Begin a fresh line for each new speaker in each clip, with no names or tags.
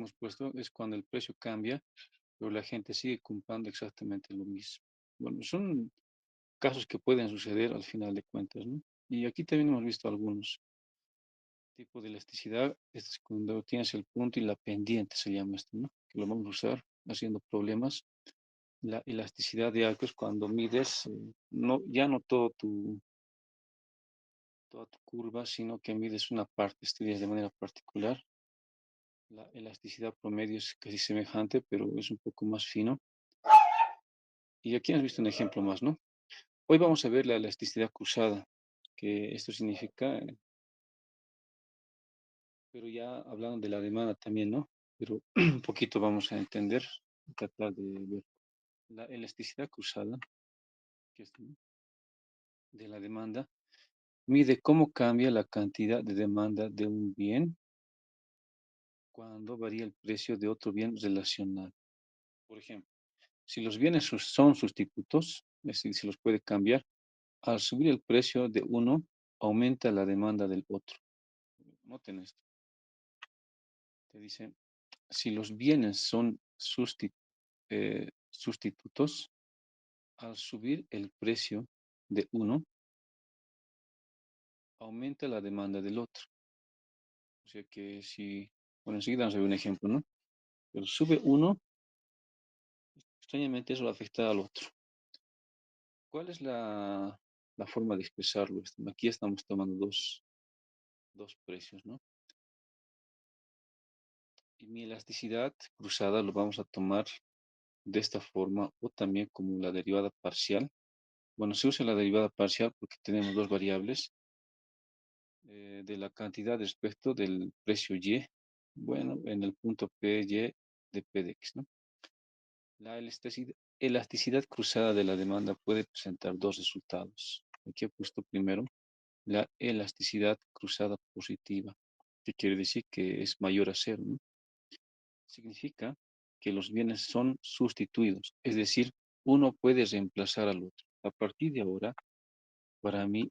hemos puesto es cuando el precio cambia, pero la gente sigue comprando exactamente lo mismo. Bueno, son casos que pueden suceder al final de cuentas, ¿no? Y aquí también hemos visto algunos tipos de elasticidad. Este es cuando tienes el punto y la pendiente, se llama esto, ¿no? Que lo vamos a usar haciendo problemas. La elasticidad de arco es cuando mides, no, ya no toda tu curva, sino que mides una parte, estudias de manera particular. La elasticidad promedio es casi semejante, pero es un poco más fino. Y aquí hemos visto un ejemplo más, ¿no? Hoy vamos a ver la elasticidad cruzada, que esto significa, pero ya hablando de la demanda también, ¿no? Pero un poquito vamos a entender, tratar de ver la elasticidad cruzada, que es de la demanda, mide cómo cambia la cantidad de demanda de un bien cuando varía el precio de otro bien relacional. Por ejemplo, si los bienes son sustitutos, es decir, si los puede cambiar, al subir el precio de uno, aumenta la demanda del otro. Noten esto. Te dice, si los bienes son sustitutos, al subir el precio de uno, aumenta la demanda del otro. O sea que si, bueno, enseguida vamos a ver un ejemplo, ¿no? Pero sube uno, extrañamente eso va a afectar al otro. ¿Cuál es la forma de expresarlo? Aquí estamos tomando dos precios, ¿no? Y mi elasticidad cruzada lo vamos a tomar de esta forma o también como la derivada parcial. Bueno, se usa la derivada parcial porque tenemos dos variables de la cantidad respecto del precio Y, bueno, en el punto P, Y de P de X, ¿no? La elasticidad cruzada de la demanda puede presentar dos resultados. Aquí he puesto primero la elasticidad cruzada positiva, que quiere decir que es mayor a cero, ¿no? Significa que los bienes son sustituidos, es decir, uno puede reemplazar al otro. A partir de ahora, para mí,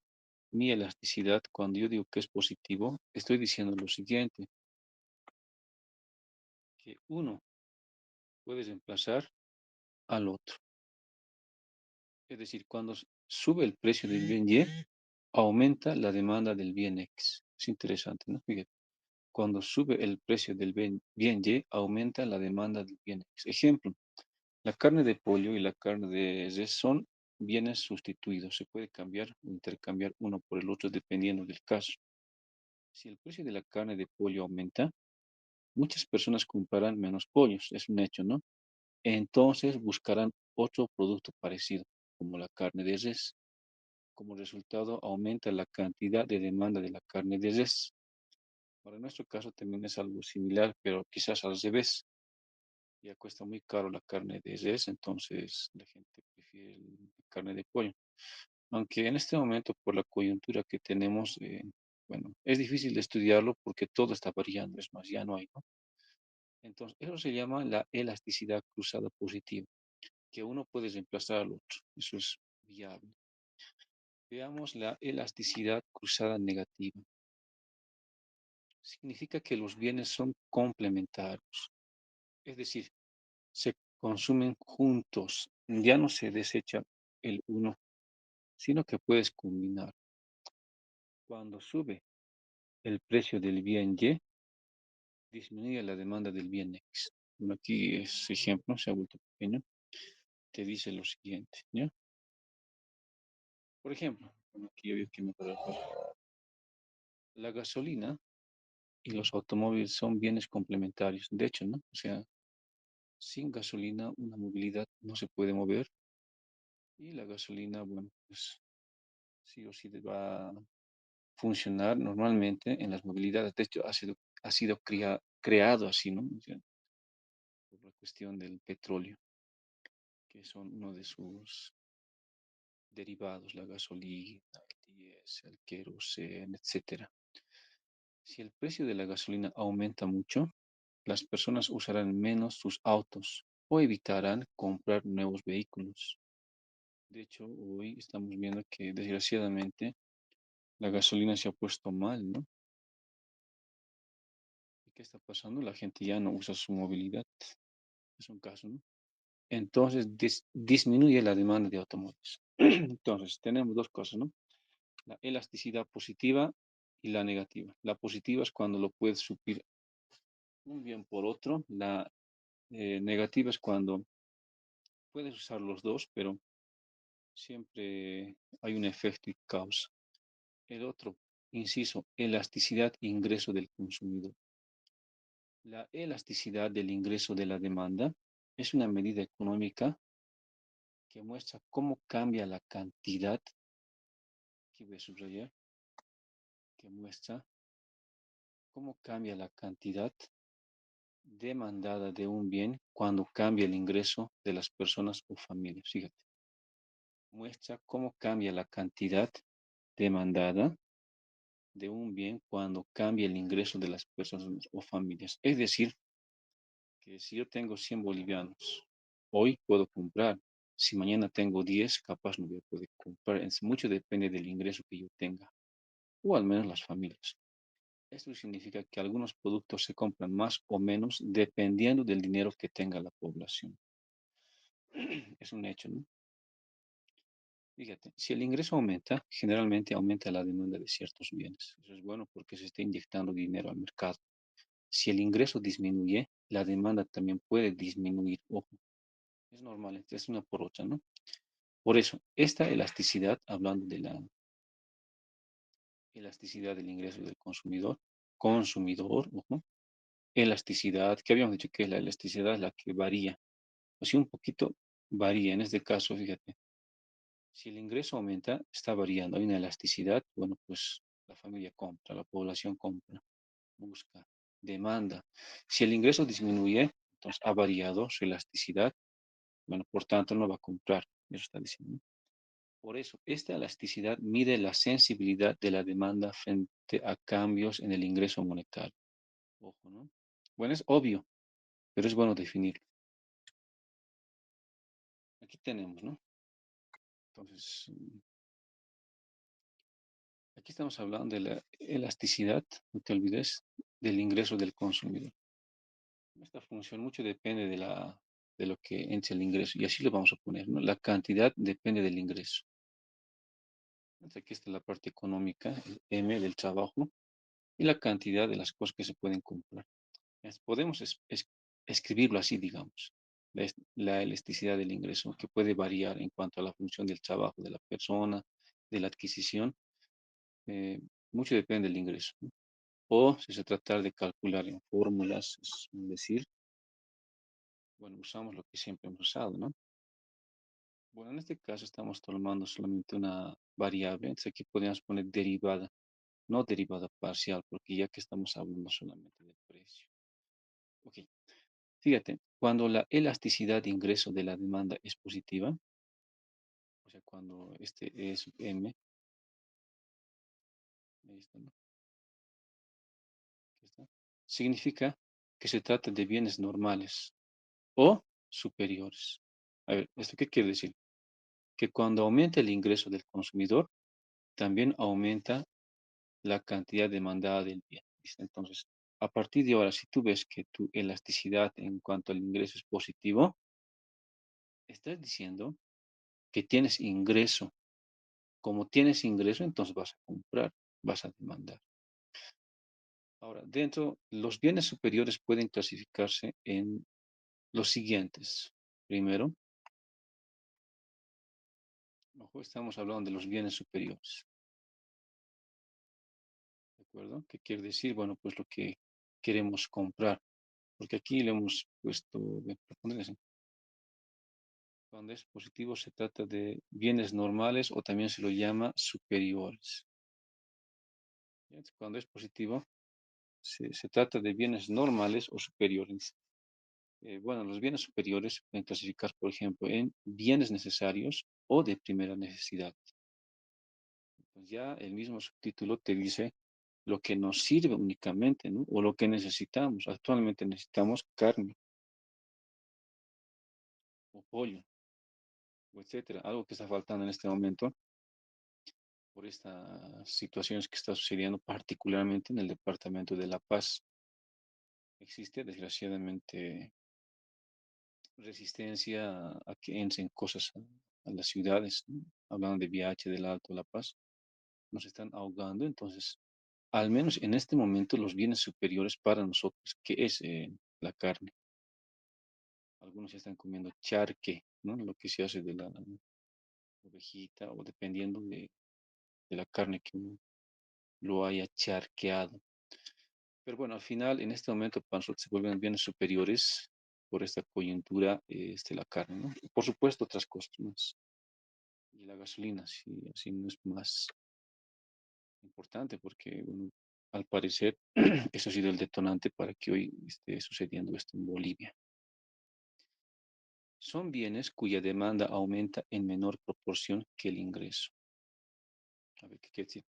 mi elasticidad, cuando yo digo que es positivo, estoy diciendo lo siguiente, que uno puede reemplazar al otro. Es decir, cuando sube el precio del bien Y, aumenta la demanda del bien X. Es interesante, ¿no? Fíjate, cuando sube el precio del bien Y, aumenta la demanda del bien X. Ejemplo, la carne de pollo y la carne de res son bienes sustituidos. Se puede cambiar o intercambiar uno por el otro dependiendo del caso. Si el precio de la carne de pollo aumenta, muchas personas comprarán menos pollos, es un hecho, ¿no? Entonces buscarán otro producto parecido, como la carne de res. Como resultado, aumenta la cantidad de demanda de la carne de res. Ahora, en nuestro caso también es algo similar, pero quizás al revés. Ya cuesta muy caro la carne de res, entonces la gente prefiere la carne de pollo. Aunque en este momento, por la coyuntura que tenemos, bueno, es difícil de estudiarlo porque todo está variando, es más, ya no hay, ¿no? Entonces, eso se llama la elasticidad cruzada positiva, que uno puede reemplazar al otro. Eso es viable. Veamos la elasticidad cruzada negativa. Significa que los bienes son complementarios, es decir, se consumen juntos, ya no se desecha el uno, sino que puedes combinar. Cuando sube el precio del bien Y, disminuye la demanda del bien X. Bueno, aquí es ejemplo, se ha vuelto pequeño, te dice lo siguiente, ¿ya? Por ejemplo, bueno, aquí yo veo que me la gasolina y los automóviles son bienes complementarios, de hecho, ¿no? O sea, sin gasolina una movilidad no se puede mover y la gasolina, bueno, pues sí o sí va a funcionar normalmente en las movilidades. De hecho, ha sido creado así, ¿no? O sea, por la cuestión del petróleo, que son uno de sus derivados, la gasolina, el diésel, el queroseno, etcétera. Si el precio de la gasolina aumenta mucho, las personas usarán menos sus autos o evitarán comprar nuevos vehículos. De hecho, hoy estamos viendo que desgraciadamente la gasolina se ha puesto mal, ¿no? ¿Qué está pasando? La gente ya no usa su movilidad, es un caso, ¿no? Entonces disminuye la demanda de automóviles. Entonces, tenemos dos cosas, ¿no? La elasticidad positiva y la negativa. La positiva es cuando lo puedes suplir un bien por otro. La negativa es cuando puedes usar los dos, pero siempre hay un efecto y causa. El otro, inciso, elasticidad e ingreso del consumidor. La elasticidad del ingreso de la demanda es una medida económica que muestra cómo cambia la cantidad, que voy a subrayar, que muestra cómo cambia la cantidad demandada de un bien cuando cambia el ingreso de las personas o familias. Fíjate, muestra cómo cambia la cantidad demandada de un bien cuando cambia el ingreso de las personas o familias. Es decir, que si yo tengo 100 bolivianos, hoy puedo comprar. Si mañana tengo 10, capaz no voy a poder comprar. Es mucho depende del ingreso que yo tenga, o al menos las familias. Esto significa que algunos productos se compran más o menos dependiendo del dinero que tenga la población. Es un hecho, ¿no? Fíjate, si el ingreso aumenta, generalmente aumenta la demanda de ciertos bienes. Eso es bueno porque se está inyectando dinero al mercado. Si el ingreso disminuye, la demanda también puede disminuir. Ojo, es normal, es una por otra, ¿no? Por eso, esta elasticidad, hablando de la elasticidad del ingreso del consumidor, ojo, elasticidad, que habíamos dicho que la elasticidad es la que varía, o sea, un poquito varía. En este caso, fíjate, si el ingreso aumenta, está variando, hay una elasticidad, bueno, pues la familia compra, la población compra, busca, demanda. Si el ingreso disminuye, entonces ha variado su elasticidad, bueno, por tanto no va a comprar, eso está diciendo, ¿no? Por eso, esta elasticidad mide la sensibilidad de la demanda frente a cambios en el ingreso monetario. Ojo, ¿no? Bueno, es obvio, pero es bueno definirlo. Aquí tenemos, ¿no? Entonces, aquí estamos hablando de la elasticidad, no te olvides, del ingreso del consumidor. Esta función mucho depende de lo que entre el ingreso, y así lo vamos a poner, ¿no? La cantidad depende del ingreso. Entonces, aquí está la parte económica, el M del trabajo, y la cantidad de las cosas que se pueden comprar. Podemos escribirlo así, digamos, la elasticidad del ingreso, que puede variar en cuanto a la función del trabajo de la persona, de la adquisición. eh, Mucho depende del ingreso, ¿no? O si se trata de calcular en fórmulas, es decir, bueno, usamos lo que siempre hemos usado, ¿no? Bueno, en este caso estamos tomando solamente una variable, entonces aquí podríamos poner derivada, no derivada parcial, porque ya que estamos hablando solamente del precio. Ok, fíjate, cuando la elasticidad de ingreso de la demanda es positiva, o sea, cuando este es M, ahí está, ¿no? Aquí está, significa que se trata de bienes normales o superiores. A ver, ¿esto qué quiere decir? Que cuando aumenta el ingreso del consumidor, también aumenta la cantidad demandada del bien. ¿Listo? Entonces, a partir de ahora, si tú ves que tu elasticidad en cuanto al ingreso es positivo, estás diciendo que tienes ingreso. Como tienes ingreso, entonces vas a comprar, vas a demandar. Ahora, los bienes superiores pueden clasificarse en los siguientes. Primero, ojo, estamos hablando de los bienes superiores. ¿De acuerdo? ¿Qué quiere decir? Bueno, pues lo que queremos comprar. Porque aquí le hemos puesto, para poner así, cuando es positivo se trata de bienes normales o también se lo llama superiores. ¿Ya? Cuando es positivo se trata de bienes normales o superiores. Bueno, los bienes superiores se pueden clasificar, por ejemplo, en bienes necesarios o de primera necesidad. Pues ya el mismo subtítulo te dice lo que nos sirve únicamente, ¿no? O lo que necesitamos. Actualmente necesitamos carne o pollo, o etcétera. Algo que está faltando en este momento por estas situaciones que está sucediendo particularmente en el departamento de La Paz. existe desgraciadamente resistencia a que entren cosas a las ciudades, ¿no? Hablando de VIH, del Alto, La Paz, nos están ahogando. Entonces, al menos en este momento, los bienes superiores para nosotros, que es la carne. Algunos ya están comiendo charque, ¿no? Lo que se hace de la ovejita o dependiendo de la carne que uno lo haya charqueado. Pero bueno, al final, en este momento, para nosotros se vuelven bienes superiores por esta coyuntura, la carne, ¿no? Y por supuesto, otras cosas más. Y la gasolina, sí, así no es más importante porque, bueno, al parecer, eso ha sido el detonante para que hoy esté sucediendo esto en Bolivia. Son bienes cuya demanda aumenta en menor proporción que el ingreso. A ver, ¿qué quiere decir?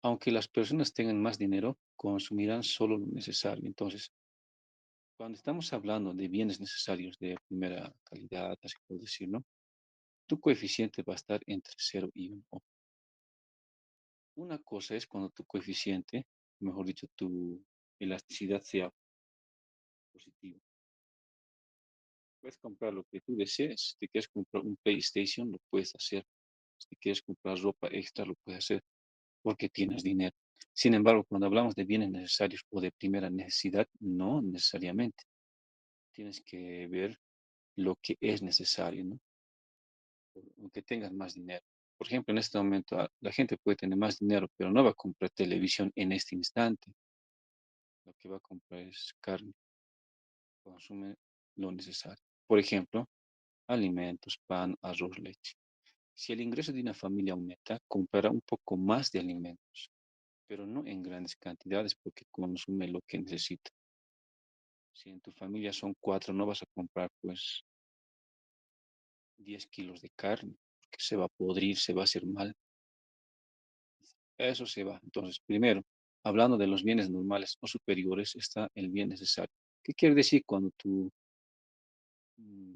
Aunque las personas tengan más dinero, consumirán solo lo necesario. Entonces, cuando estamos hablando de bienes necesarios de primera calidad, así por decir, ¿no? Tu coeficiente va a estar entre 0 y 1. Una cosa es cuando tu coeficiente, mejor dicho, tu elasticidad sea positiva. Puedes comprar lo que tú desees. Si te quieres comprar un PlayStation, lo puedes hacer. Si quieres comprar ropa extra, lo puedes hacer porque tienes dinero. Sin embargo, cuando hablamos de bienes necesarios o de primera necesidad, no necesariamente. Tienes que ver lo que es necesario, ¿no? Aunque tengas más dinero. Por ejemplo, en este momento la gente puede tener más dinero, pero no va a comprar televisión en este instante. Lo que va a comprar es carne, consume lo necesario. Por ejemplo, alimentos, pan, arroz, leche. Si el ingreso de una familia aumenta, comprará un poco más de alimentos, pero no en grandes cantidades porque consume lo que necesita. Si en tu familia son cuatro, no vas a comprar pues 10 kilos de carne, porque se va a podrir, se va a hacer mal. Eso se va. Entonces, primero, hablando de los bienes normales o superiores, está el bien necesario. ¿Qué quiere decir cuando mm,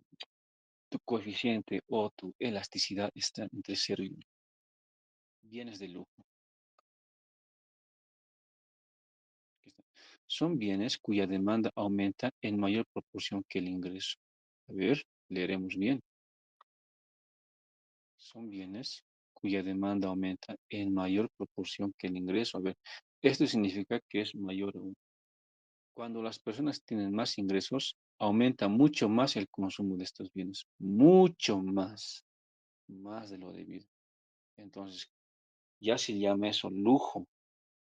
tu coeficiente o tu elasticidad está entre 0 y 1? Bienes de lujo. Aquí está. Son bienes cuya demanda aumenta en mayor proporción que el ingreso. A ver, leeremos bien. Son bienes cuya demanda aumenta en mayor proporción que el ingreso. A ver, esto significa que es mayor aún. Cuando las personas tienen más ingresos, aumenta mucho más el consumo de estos bienes, mucho más de lo debido. Entonces, ya se llama eso lujo.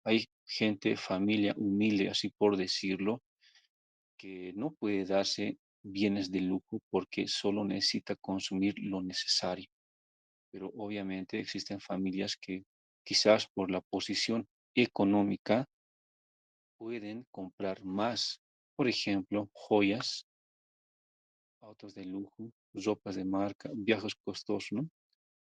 Hay gente, familia humilde, así por decirlo, que no puede darse bienes de lujo porque solo necesita consumir lo necesario. Pero obviamente existen familias que quizás por la posición económica pueden comprar más. Por ejemplo, joyas, autos de lujo, ropas de marca, viajes costosos, ¿no?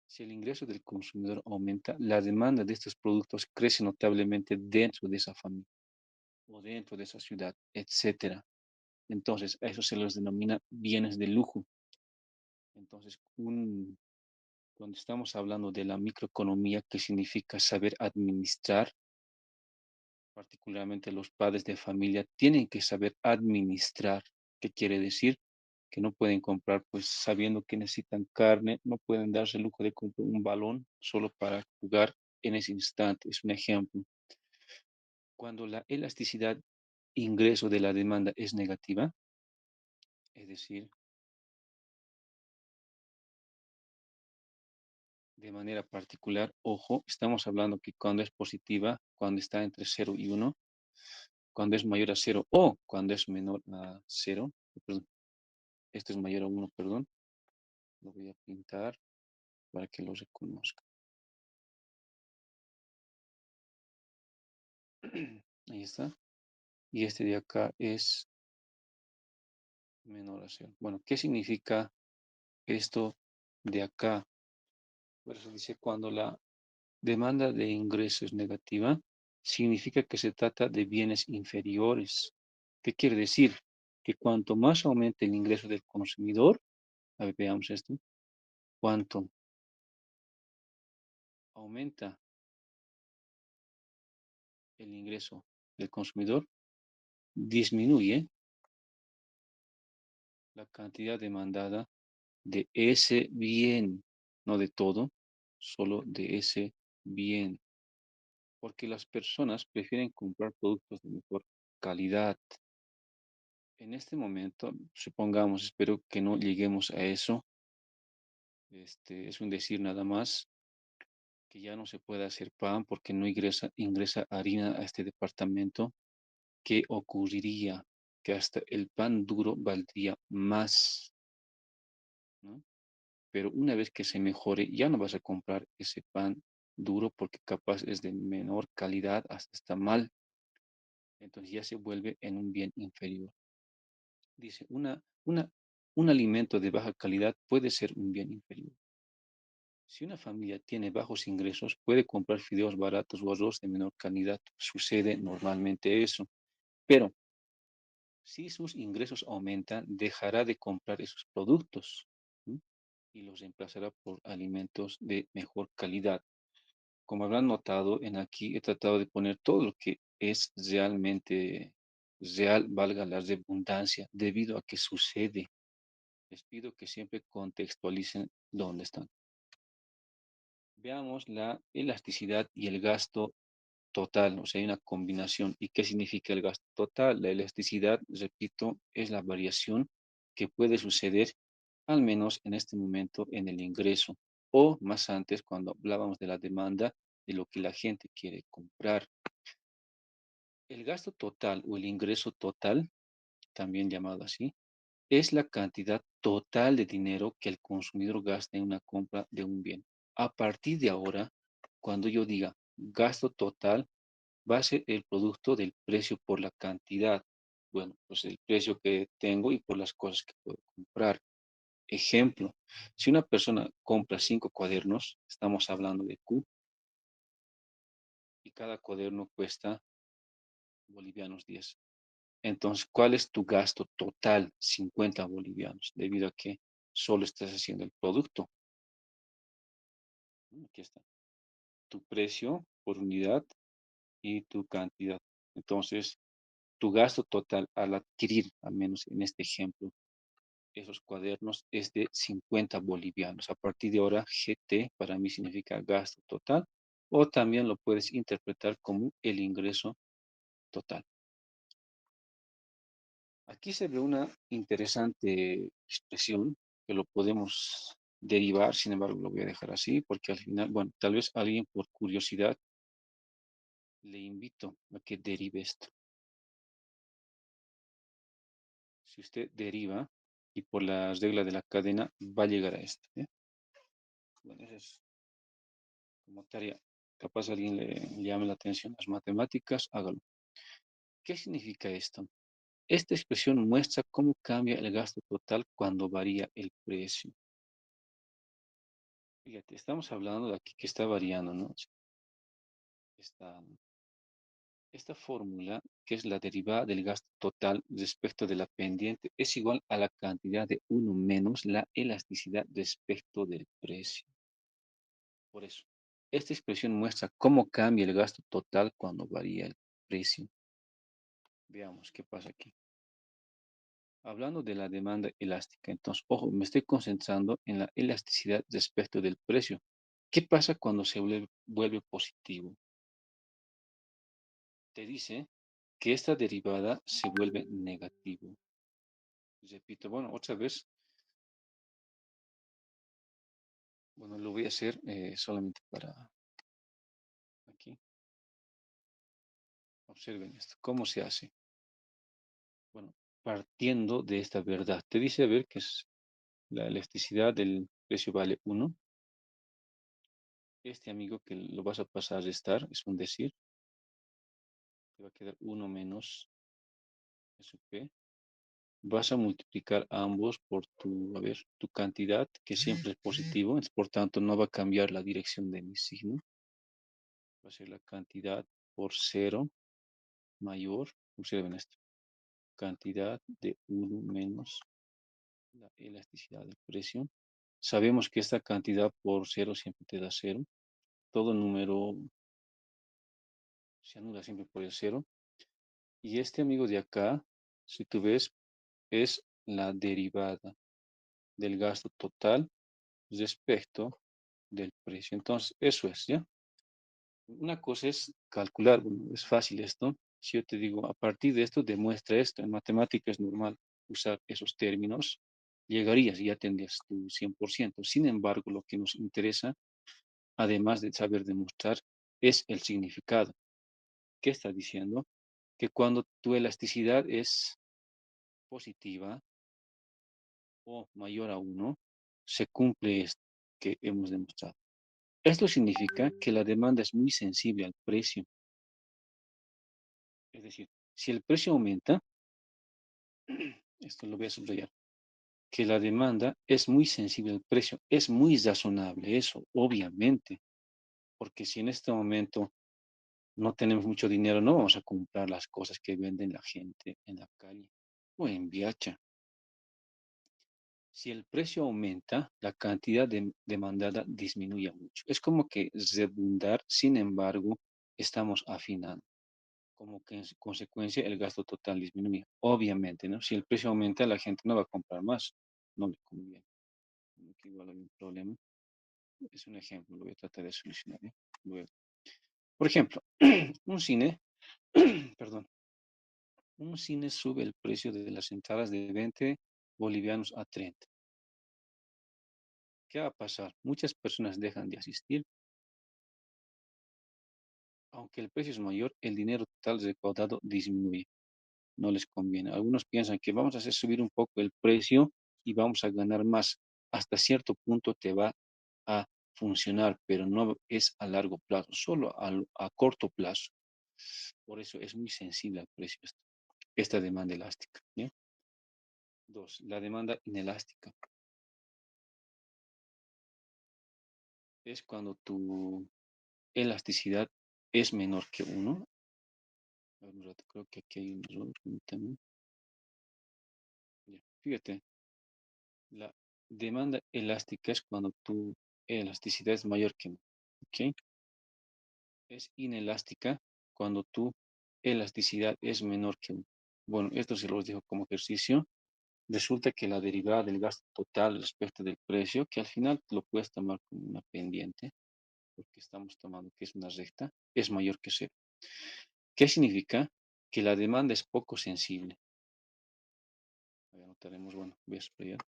Si el ingreso del consumidor aumenta, la demanda de estos productos crece notablemente dentro de esa familia o dentro de esa ciudad, etcétera. Entonces, a eso se los denomina bienes de lujo. Entonces, cuando estamos hablando de la microeconomía, que significa saber administrar, particularmente los padres de familia, tienen que saber administrar. ¿Qué quiere decir? Que no pueden comprar, pues sabiendo que necesitan carne, no pueden darse el lujo de comprar un balón solo para jugar en ese instante. Es un ejemplo. Cuando la elasticidad ingreso de la demanda es negativa, es decir, de manera particular, ojo, estamos hablando que cuando es positiva, cuando está entre 0 y 1, cuando es mayor a 0 o cuando es menor a 0, perdón, esto es mayor a 1, perdón, lo voy a pintar para que lo reconozca. Ahí está. Y este de acá es menor a 0. Bueno, ¿qué significa esto de acá? Por eso dice, cuando la demanda de ingreso es negativa, significa que se trata de bienes inferiores. ¿Qué quiere decir? Que cuanto más aumente el ingreso del consumidor, a ver, veamos esto, cuanto aumenta el ingreso del consumidor, disminuye la cantidad demandada de ese bien, no de todo, solo de ese bien, porque las personas prefieren comprar productos de mejor calidad. En este momento, supongamos, espero que no lleguemos a eso, es un decir nada más, que ya no se puede hacer pan porque no ingresa harina a este departamento. ¿Qué ocurriría? Que hasta el pan duro valdría más, ¿no? Pero una vez que se mejore, ya no vas a comprar ese pan duro porque capaz es de menor calidad, hasta está mal, entonces ya se vuelve en un bien inferior. Dice, un alimento de baja calidad puede ser un bien inferior. Si una familia tiene bajos ingresos, puede comprar fideos baratos o arroz de menor calidad. Sucede normalmente eso. Pero si sus ingresos aumentan, dejará de comprar esos productos, ¿sí? Y los reemplazará por alimentos de mejor calidad. Como habrán notado, en aquí he tratado de poner todo lo que es realmente real, valga la redundancia, debido a que sucede. Les pido que siempre contextualicen dónde están. Veamos la elasticidad y el gasto total, o sea, hay una combinación. ¿Y qué significa el gasto total? La elasticidad, repito, es la variación que puede suceder, al menos en este momento, en el ingreso, o más antes, cuando hablábamos de la demanda, de lo que la gente quiere comprar. El gasto total o el ingreso total, también llamado así, es la cantidad total de dinero que el consumidor gasta en una compra de un bien. A partir de ahora, cuando yo diga gasto total, va a ser el producto del precio por la cantidad. Bueno, pues el precio que tengo y por las cosas que puedo comprar. Ejemplo, si una persona compra 5 cuadernos, estamos hablando de Q, y cada cuaderno cuesta bolivianos 10. Entonces, ¿cuál es tu gasto total? 50 bolivianos, debido a que solo estás haciendo el producto. Aquí está. Tu precio por unidad y tu cantidad. Entonces, tu gasto total al adquirir, al menos en este ejemplo, esos cuadernos es de 50 bolivianos. A partir de ahora, GT para mí significa gasto total o también lo puedes interpretar como el ingreso total. Aquí se ve una interesante expresión que lo podemos derivar, sin embargo lo voy a dejar así porque al final, bueno, tal vez alguien por curiosidad le invito a que derive esto. Si usted deriva y por las reglas de la cadena va a llegar a esto, ¿eh? Bueno, eso es como tarea. Capaz alguien le llame la atención las matemáticas, hágalo. ¿Qué significa esto? Esta expresión muestra cómo cambia el gasto total cuando varía el precio. Fíjate, estamos hablando de aquí que está variando, ¿no? Esta fórmula, que es la derivada del gasto total respecto de la pendiente, es igual a la cantidad de uno menos la elasticidad respecto del precio. Por eso, esta expresión muestra cómo cambia el gasto total cuando varía el precio. Veamos qué pasa aquí. Hablando de la demanda elástica, entonces, ojo, me estoy concentrando en la elasticidad respecto del precio. ¿Qué pasa cuando se vuelve positivo? Te dice que esta derivada se vuelve negativo. Repito, bueno, otra vez, bueno, lo voy a hacer solamente para aquí. Observen esto. ¿Cómo se hace? Bueno, partiendo de esta verdad. Te dice, a ver, que es la elasticidad del precio vale 1. Este amigo que lo vas a pasar a restar, es un decir, te va a quedar 1 menos SP. Vas a multiplicar ambos por tu, a ver, tu cantidad, que siempre es positivo, por tanto no va a cambiar la dirección de mi signo. Va a ser la cantidad por 0 mayor, observen esto, cantidad de 1 menos la elasticidad del precio. Sabemos que esta cantidad por 0 siempre te da 0. Todo número se anula siempre por el 0. Y este amigo de acá, si tú ves, es la derivada del gasto total respecto del precio. Entonces, eso es, ¿ya? Una cosa es calcular, bueno, es fácil esto. Si yo te digo, a partir de esto, demuestra esto. En matemática es normal usar esos términos. Llegarías y ya tendrías tu 100%. Sin embargo, lo que nos interesa, además de saber demostrar, es el significado. ¿Qué está diciendo? Que cuando tu elasticidad es positiva o mayor a uno, se cumple esto que hemos demostrado. Esto significa que la demanda es muy sensible al precio. Es decir, si el precio aumenta, esto lo voy a subrayar, que la demanda es muy sensible al precio, es muy razonable eso, obviamente, porque si en este momento no tenemos mucho dinero, no vamos a comprar las cosas que venden la gente en la calle o en Viacha. Si el precio aumenta, la cantidad demandada disminuye mucho. Es como que redundar, sin embargo, estamos afinando. Como que en consecuencia el gasto total disminuye. Obviamente, ¿no? Si el precio aumenta, la gente no va a comprar más. No le conviene. Aquí igual hay un problema. Es un ejemplo, lo voy a tratar de solucionar, ¿eh? Luego. Por ejemplo, un cine, perdón, un cine sube el precio de las entradas de 20 bolivianos a 30. ¿Qué va a pasar? Muchas personas dejan de asistir. Aunque el precio es mayor, el dinero total recaudado disminuye. No les conviene. Algunos piensan que vamos a hacer subir un poco el precio y vamos a ganar más. Hasta cierto punto te va a funcionar, pero no es a largo plazo, solo a corto plazo. Por eso es muy sensible al precio esta demanda elástica. ¿Ya? Dos, la demanda inelástica. Es cuando tu elasticidad es menor que uno. A ver, un rato, creo que aquí hay un error. Permítame. Ya, fíjate, la demanda elástica es cuando tu elasticidad es mayor que uno. ¿Ok? Es inelástica cuando tu elasticidad es menor que uno. Bueno, esto se los dejo como ejercicio. Resulta que la derivada del gasto total respecto del precio, que al final lo puedes tomar como una pendiente, porque estamos tomando que es una recta, es mayor que cero. ¿Qué significa? Que la demanda es poco sensible. Ahí anotaremos, bueno, voy a subrayar.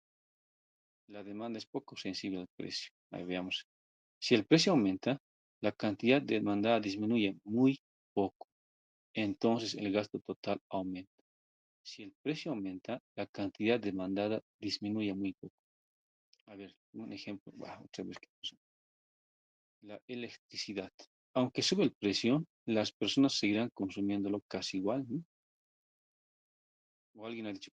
La demanda es poco sensible al precio. Ahí veamos. Si el precio aumenta, la cantidad demandada disminuye muy poco. Entonces el gasto total aumenta. Si el precio aumenta, la cantidad demandada disminuye muy poco. A ver, un ejemplo. Otra vez que la electricidad. Aunque sube el precio, las personas seguirán consumiéndolo casi igual, ¿no? O alguien ha dicho,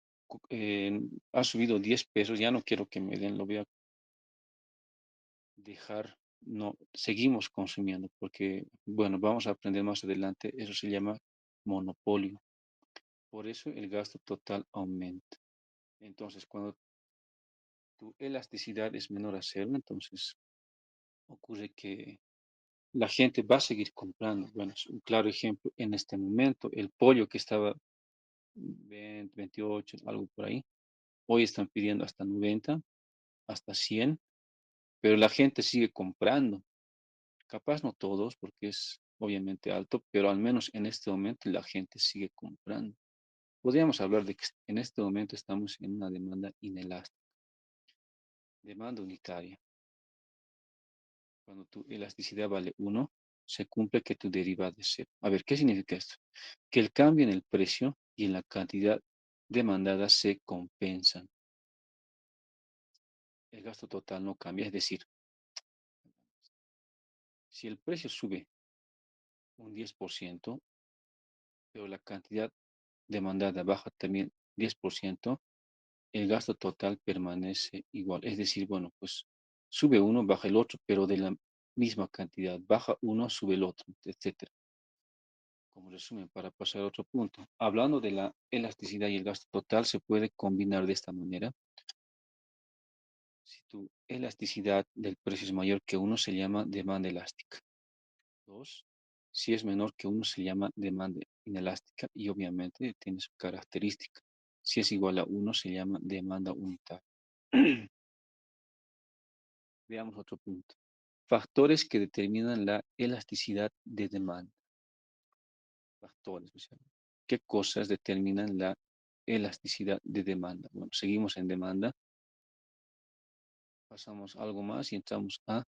ha subido 10 pesos, ya no quiero que me den, lo voy a dejar, no, seguimos consumiendo, porque, bueno, vamos a aprender más adelante, eso se llama monopolio. Por eso el gasto total aumenta. Entonces, cuando tu elasticidad es menor a cero, entonces ocurre que la gente va a seguir comprando. Bueno, es un claro ejemplo en este momento. El pollo que estaba 20, 28, algo por ahí, hoy están pidiendo hasta 90, hasta 100, pero la gente sigue comprando. Capaz no todos, porque es obviamente alto, pero al menos en este momento la gente sigue comprando. Podríamos hablar de que en este momento estamos en una demanda inelástica, demanda unitaria. Cuando tu elasticidad vale uno, se cumple que tu derivada es cero. A ver, ¿qué significa esto? Que el cambio en el precio y en la cantidad demandada se compensan. El gasto total no cambia, es decir, si el precio sube un 10%, pero la cantidad demandada baja también 10%, el gasto total permanece igual. Es decir, bueno, pues sube uno, baja el otro, pero de la misma cantidad. Baja uno, sube el otro, etcétera. Como resumen, para pasar a otro punto. Hablando de la elasticidad y el gasto total, se puede combinar de esta manera. Si tu elasticidad del precio es mayor que uno, se llama demanda elástica. Dos, Si es menor que uno se llama demanda inelástica y obviamente tiene su característica. Si es igual a uno se llama demanda unitaria. Veamos otro punto. Factores que determinan la elasticidad de demanda. Factores, o sea, ¿qué cosas determinan la elasticidad de demanda? Bueno, seguimos en demanda, pasamos algo más y entramos a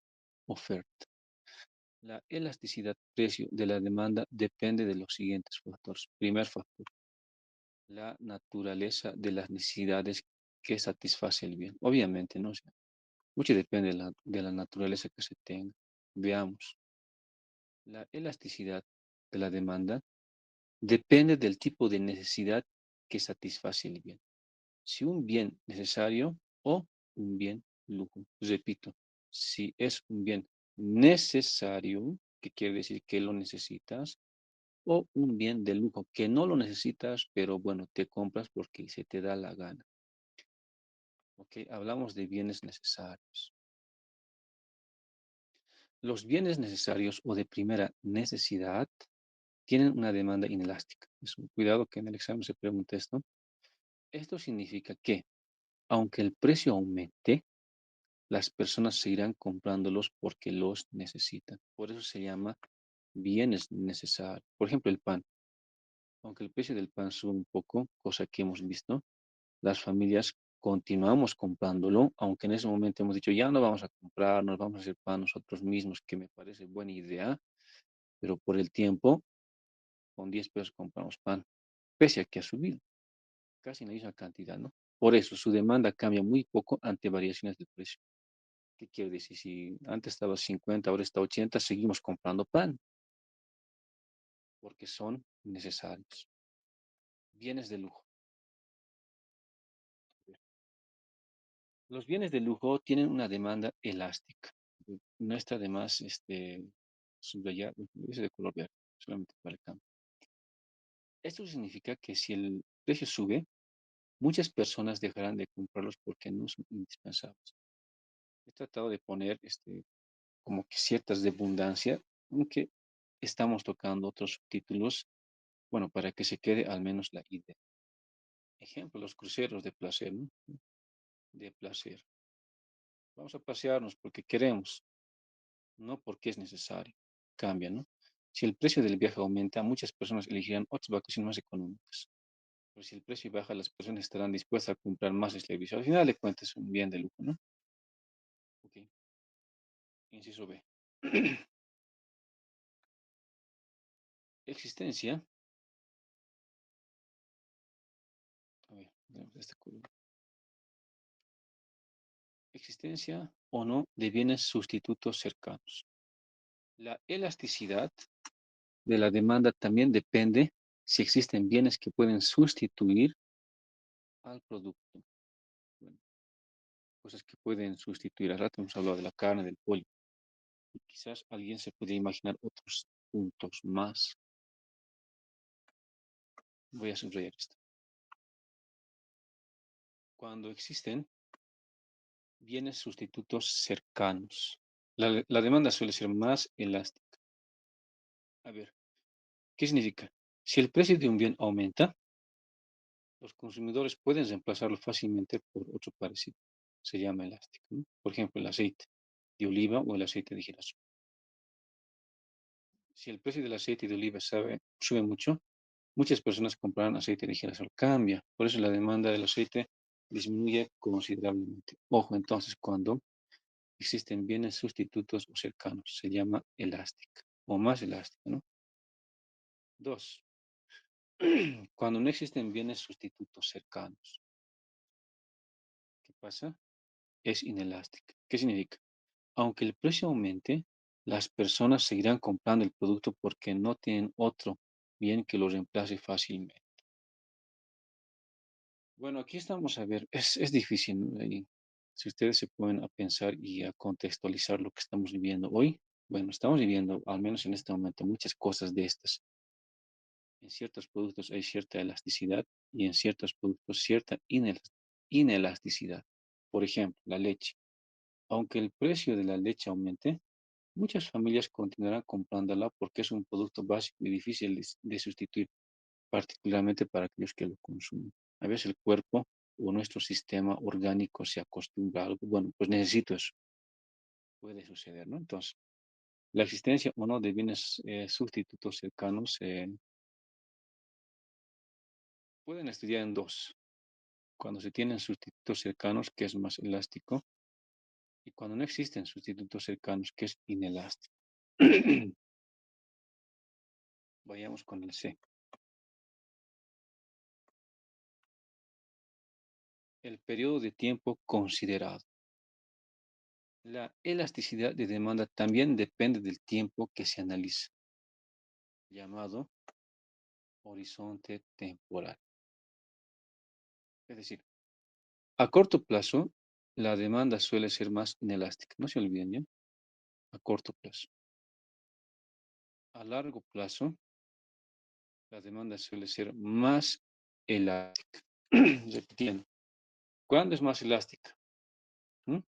oferta. La elasticidad precio de la demanda depende de los siguientes factores. Primer factor, la naturaleza de las necesidades que satisface el bien. Obviamente, ¿no? O sea, mucho depende de la naturaleza que se tenga. Veamos. La elasticidad de la demanda depende del tipo de necesidad que satisface el bien. Si un bien necesario o un bien lujo. Repito, si es un bien necesario, que quiere decir que lo necesitas, o un bien de lujo que no lo necesitas, pero bueno, te compras porque se te da la gana. ¿Ok? Hablamos de bienes necesarios. Los bienes necesarios o de primera necesidad tienen una demanda inelástica. Cuidado que en el examen se pregunte esto. Esto significa que, aunque el precio aumente, las personas seguirán comprándolos porque los necesitan. Por eso se llama bienes necesarios. Por ejemplo, el pan. Aunque el precio del pan sube un poco, cosa que hemos visto, las familias continuamos comprándolo, aunque en ese momento hemos dicho, ya no vamos a comprar, nos vamos a hacer pan nosotros mismos, que me parece buena idea, pero por el tiempo, con 10 pesos compramos pan, pese a que ha subido, casi en la misma cantidad, ¿no? Por eso su demanda cambia muy poco ante variaciones del precio. ¿Qué quiere decir? Si antes estaba 50, ahora está 80, seguimos comprando pan, porque son necesarios. Bienes de lujo. Los bienes de lujo tienen una demanda elástica. No está de más subrayar, ese de color verde, solamente para el cambio. Esto significa que si el precio sube, muchas personas dejarán de comprarlos porque no son indispensables. He tratado de poner como que ciertas de abundancia, aunque estamos tocando otros subtítulos, bueno, para que se quede al menos la idea. Ejemplo, los cruceros de placer, ¿no? De placer. Vamos a pasearnos porque queremos, no porque es necesario. Cambia, ¿no? Si el precio del viaje aumenta, muchas personas elegirán otras vacaciones más económicas. Pero si el precio baja, las personas estarán dispuestas a comprar más el servicio. Al final de cuentas, es un bien de lujo, ¿no? Ok, inciso B. Existencia, a ver, veamos este color. Existencia o no de bienes sustitutos cercanos. La elasticidad de la demanda también depende si existen bienes que pueden sustituir al producto. Bueno, cosas que pueden sustituir. Al rato hemos hablado de la carne, del pollo. Y quizás alguien se puede imaginar otros puntos más. Voy a subrayar esto. Cuando existen bienes sustitutos cercanos, la demanda suele ser más elástica. A ver, ¿qué significa? Si el precio de un bien aumenta, los consumidores pueden reemplazarlo fácilmente por otro parecido. Se llama elástico, ¿no? Por ejemplo, el aceite de oliva o el aceite de girasol. Si el precio del aceite de oliva sube mucho, muchas personas comprarán aceite de girasol. Cambia. Por eso la demanda del aceite disminuye considerablemente. Ojo, entonces, cuando existen bienes sustitutos o cercanos, se llama elástica o más elástica, ¿no? Dos, cuando no existen bienes sustitutos cercanos, ¿qué pasa? Es inelástica. ¿Qué significa? Aunque el precio aumente, las personas seguirán comprando el producto porque no tienen otro bien que lo reemplace fácilmente. Bueno, aquí estamos a ver, es difícil, ¿no? Y si ustedes se ponen a pensar y a contextualizar lo que estamos viviendo hoy, bueno, estamos viviendo, al menos en este momento, muchas cosas de estas. En ciertos productos hay cierta elasticidad y en ciertos productos cierta inelasticidad. Por ejemplo, la leche. Aunque el precio de la leche aumente, Muchas familias continuarán comprándola porque es un producto básico y difícil de sustituir, particularmente para aquellos que lo consumen. A veces el cuerpo o nuestro sistema orgánico se acostumbra a algo, bueno, pues necesito eso, puede suceder, ¿no? Entonces, la existencia o no de bienes sustitutos cercanos pueden estudiar en dos. Cuando se tienen sustitutos cercanos, que es más elástico, y cuando no existen sustitutos cercanos, que es inelástico. Vayamos con el C. El periodo de tiempo considerado. La elasticidad de demanda también depende del tiempo que se analiza, llamado horizonte temporal. Es decir, a corto plazo, la demanda suele ser más inelástica. No se olviden, ¿ya? A corto plazo. A largo plazo, la demanda suele ser más elástica. Repitiendo. ¿Cuándo es más elástica? ¿Mm?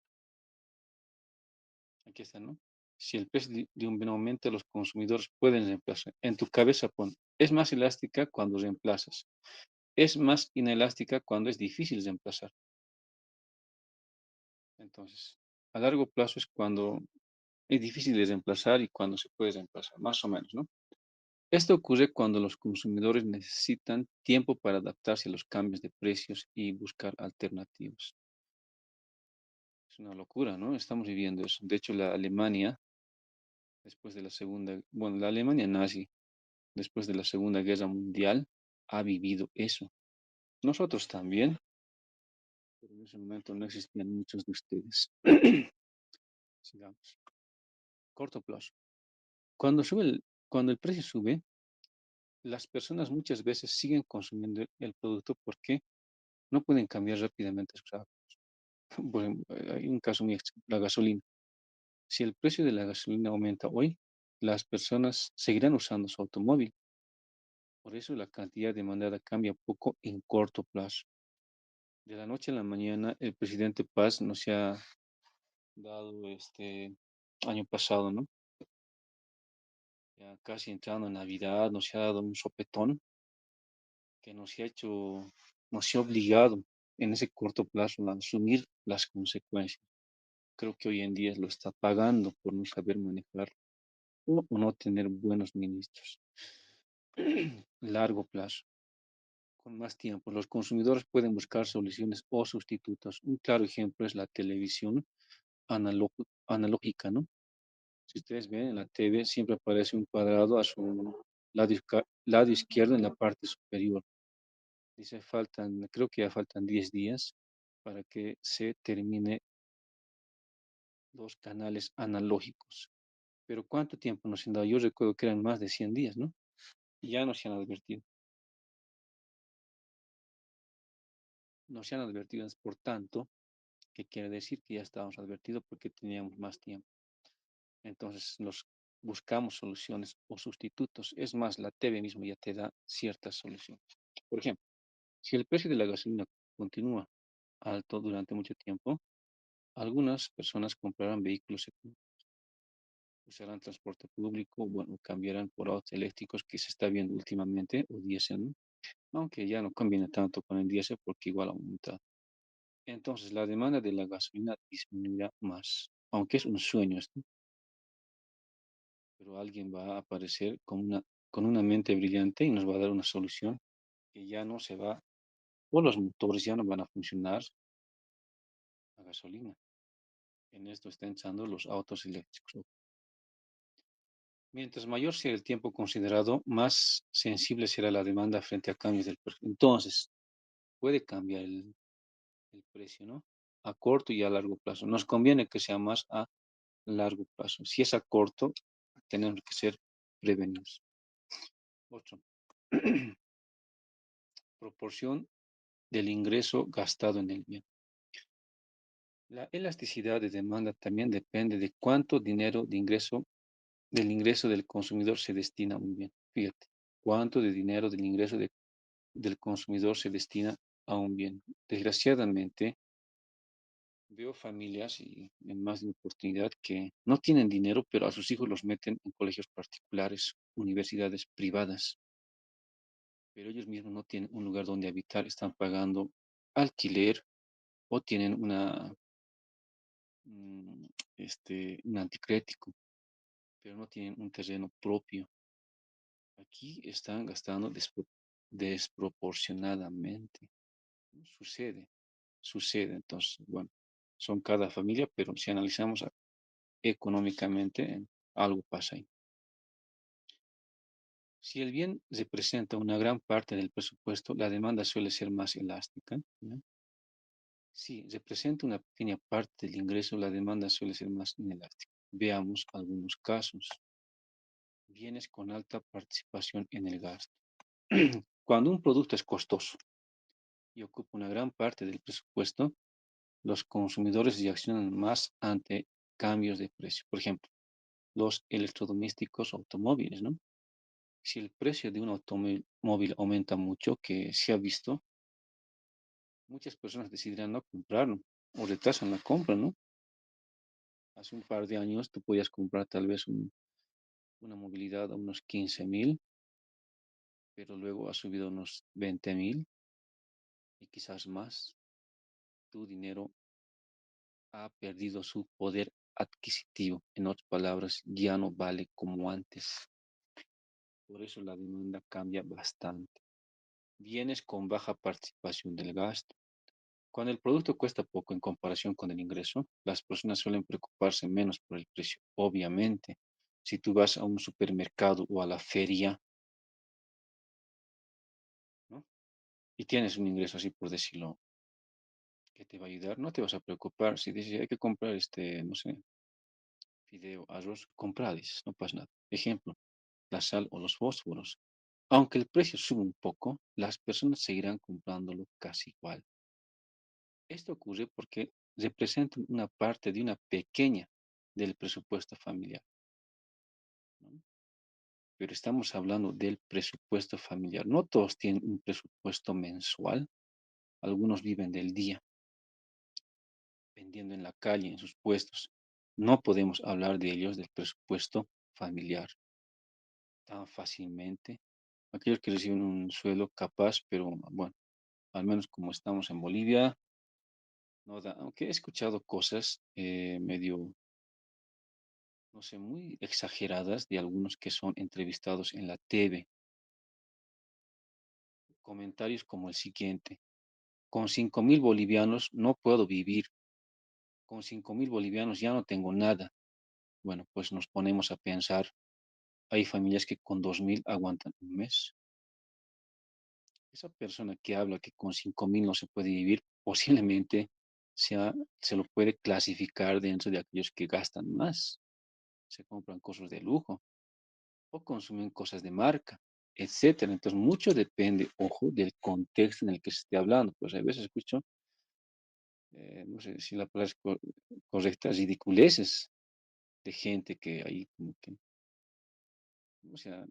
Aquí está, ¿no? Si el precio de un bien aumenta, los consumidores pueden reemplazar. En tu cabeza pon, es más elástica cuando reemplazas. Es más inelástica cuando es difícil reemplazar. Entonces, a largo plazo es cuando es difícil de reemplazar y cuando se puede reemplazar, más o menos, ¿no? Esto ocurre cuando los consumidores necesitan tiempo para adaptarse a los cambios de precios y buscar alternativas. Es una locura, ¿no? Estamos viviendo eso. De hecho, la Alemania, después de la Segunda, bueno, la Alemania nazi, después de la Segunda Guerra Mundial, ha vivido eso. Nosotros también, pero en ese momento no existían muchos de ustedes. Sigamos. Corto plazo. Cuando el precio sube, las personas muchas veces siguen consumiendo el producto porque no pueden cambiar rápidamente sus hábitos. Por ejemplo, hay un caso muy extremo, la gasolina. Si el precio de la gasolina aumenta hoy, las personas seguirán usando su automóvil. Por eso la cantidad demandada cambia poco en corto plazo. De la noche a la mañana, el presidente Paz nos ha dado este año pasado, ¿no? Ya casi entrando en Navidad, nos ha dado un sopetón que nos ha obligado en ese corto plazo a asumir las consecuencias. Creo que hoy en día lo está pagando por no saber manejar o no tener buenos ministros. Largo plazo, con más tiempo, los consumidores pueden buscar soluciones o sustitutos. Un claro ejemplo es la televisión analógica, ¿no? Si ustedes ven en la TV, siempre aparece un cuadrado a su lado izquierdo en la parte superior. Dice, creo que ya faltan 10 días para que se termine los canales analógicos. Pero ¿cuánto tiempo nos han dado? Yo recuerdo que eran más de 100 días, ¿no? Ya nos han advertido. Nos han advertido, es por tanto, que quiere decir que ya estábamos advertidos porque teníamos más tiempo. Entonces nos buscamos soluciones o sustitutos. Es más, la TV mismo ya te da ciertas soluciones. Por ejemplo, si el precio de la gasolina continúa alto durante mucho tiempo, algunas personas comprarán vehículos económicos, usarán transporte público, bueno, cambiarán por autos eléctricos que se está viendo últimamente, o diésel, ¿no? Aunque ya no conviene tanto con el diésel porque igual aumenta. Entonces la demanda de la gasolina disminuirá más, aunque es un sueño esto, pero alguien va a aparecer con una mente brillante y nos va a dar una solución que ya no se va, o los motores ya no van a funcionar a gasolina. En esto están echando los autos eléctricos. Mientras mayor sea el tiempo considerado, más sensible será la demanda frente a cambios del precio. Entonces, puede cambiar el precio, ¿no? A corto y a largo plazo. Nos conviene que sea más a largo plazo. Si es a corto, tenemos que ser prevenidos. Otro. Proporción del ingreso gastado en el bien. La elasticidad de demanda también depende de cuánto dinero del ingreso del consumidor se destina a un bien. Fíjate, cuánto de dinero del ingreso del consumidor se destina a un bien. Desgraciadamente, Veo familias y en más de una oportunidad que no tienen dinero, pero a sus hijos los meten en colegios particulares, universidades privadas, pero ellos mismos no tienen un lugar donde habitar, están pagando alquiler o tienen mm, un anticrético, pero no tienen un terreno propio. Aquí están gastando desproporcionadamente. Sucede, sucede. Entonces, bueno, son cada familia, pero si analizamos económicamente, algo pasa ahí. Si el bien representa una gran parte del presupuesto, la demanda suele ser más elástica, ¿ya? Si representa una pequeña parte del ingreso, la demanda suele ser más inelástica. Veamos algunos casos. Bienes con alta participación en el gasto. Cuando un producto es costoso y ocupa una gran parte del presupuesto, los consumidores reaccionan más ante cambios de precio. Por ejemplo, los electrodomésticos automóviles, ¿no? Si el precio de un automóvil aumenta mucho, que se ha visto, muchas personas decidirán no comprarlo o retrasan la compra, ¿no? Hace un par de años tú podías comprar tal vez una movilidad a unos 15.000, pero luego ha subido a unos 20.000 y quizás más. Tu dinero ha perdido su poder adquisitivo. En otras palabras, ya no vale como antes. Por eso la demanda cambia bastante. Bienes con baja participación del gasto. Cuando el producto cuesta poco en comparación con el ingreso, las personas suelen preocuparse menos por el precio. Obviamente, si tú vas a un supermercado o a la feria, ¿no? Y tienes un ingreso así por decirlo, que te va a ayudar, no te vas a preocupar. Si dices, hay que comprar no sé, fideo, arroz, comprades, no pasa nada. Ejemplo, la sal o los fósforos. Aunque el precio sube un poco, las personas seguirán comprándolo casi igual. Esto ocurre porque representan una parte de una pequeña del presupuesto familiar, ¿no? Pero estamos hablando del presupuesto familiar. No todos tienen un presupuesto mensual, algunos viven del día, vendiendo en la calle, en sus puestos. No podemos hablar de ellos del presupuesto familiar tan fácilmente. Aquellos que reciben un sueldo capaz, pero bueno, al menos como estamos en Bolivia, no da, aunque he escuchado cosas medio, no sé, muy exageradas de algunos que son entrevistados en la TV. Comentarios como el siguiente: con 5.000 bolivianos no puedo vivir, con 5.000 bolivianos ya no tengo nada. Bueno, pues nos ponemos a pensar, hay familias que con 2.000 aguantan un mes. Esa persona que habla que con 5.000 no se puede vivir, posiblemente se lo puede clasificar dentro de aquellos que gastan más, se compran cosas de lujo o consumen cosas de marca, etcétera. Entonces, mucho depende, ojo, del contexto en el que se esté hablando. Pues a veces escucho, no sé si la palabra es correcta, ridiculeces de gente que ahí como que, o sea,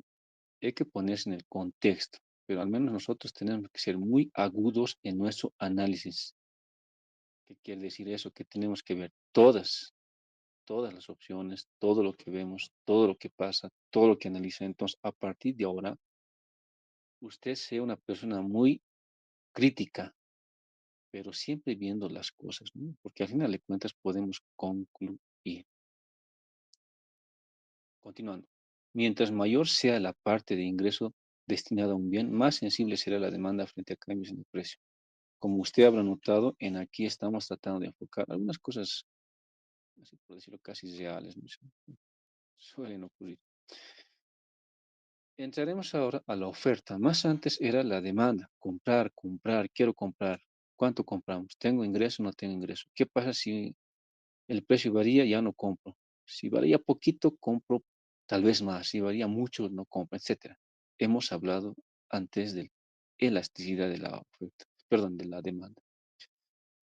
hay que ponerse en el contexto, pero al menos nosotros tenemos que ser muy agudos en nuestro análisis. ¿Qué quiere decir eso? Que tenemos que ver todas las opciones, todo lo que vemos, todo lo que pasa, todo lo que analiza. Entonces, a partir de ahora, usted sea una persona muy crítica, pero siempre viendo las cosas, ¿no? Porque al final de cuentas podemos concluir. Continuando. Mientras mayor sea la parte de ingreso destinada a un bien, más sensible será la demanda frente a cambios en el precio. Como usted habrá notado, en aquí estamos tratando de enfocar algunas cosas, así por decirlo, casi reales, ¿no? Suelen ocurrir. Entraremos ahora a la oferta. Más antes era la demanda, comprar, comprar, quiero comprar. ¿Cuánto compramos? ¿Tengo ingreso o no tengo ingreso? ¿Qué pasa si el precio varía? Ya no compro. Si varía poquito, compro tal vez más. Si varía mucho, no compro, etcétera. Hemos hablado antes de elasticidad de la oferta, perdón, de la demanda.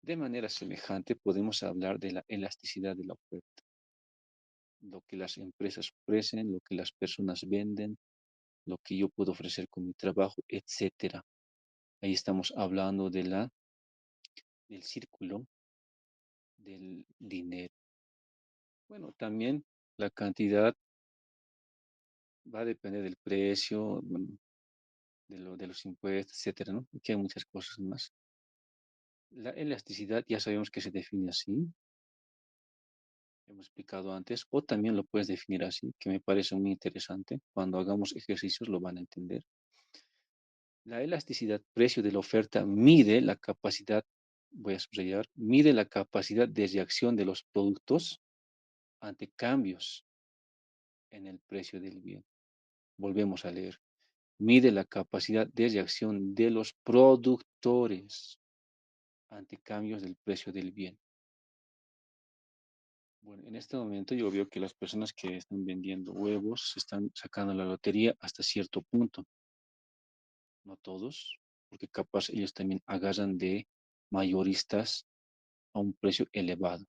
De manera semejante, podemos hablar de la elasticidad de la oferta, lo que las empresas ofrecen, lo que las personas venden, lo que yo puedo ofrecer con mi trabajo, etcétera. Ahí estamos hablando del círculo del dinero. Bueno, también la cantidad va a depender del precio, bueno, de los impuestos, etcétera, ¿no? Aquí hay muchas cosas más. La elasticidad ya sabemos que se define así, hemos explicado antes, o también lo puedes definir así, que me parece muy interesante. Cuando hagamos ejercicios lo van a entender. La elasticidad precio de la oferta mide la capacidad, voy a subrayar, mide la capacidad de reacción de los productos ante cambios en el precio del bien. Volvemos a leer. Mide la capacidad de reacción de los productores ante cambios del precio del bien. Bueno, en este momento yo veo que las personas que están vendiendo huevos se están sacando la lotería hasta cierto punto, no todos, porque capaz ellos también agarran de mayoristas a un precio elevado,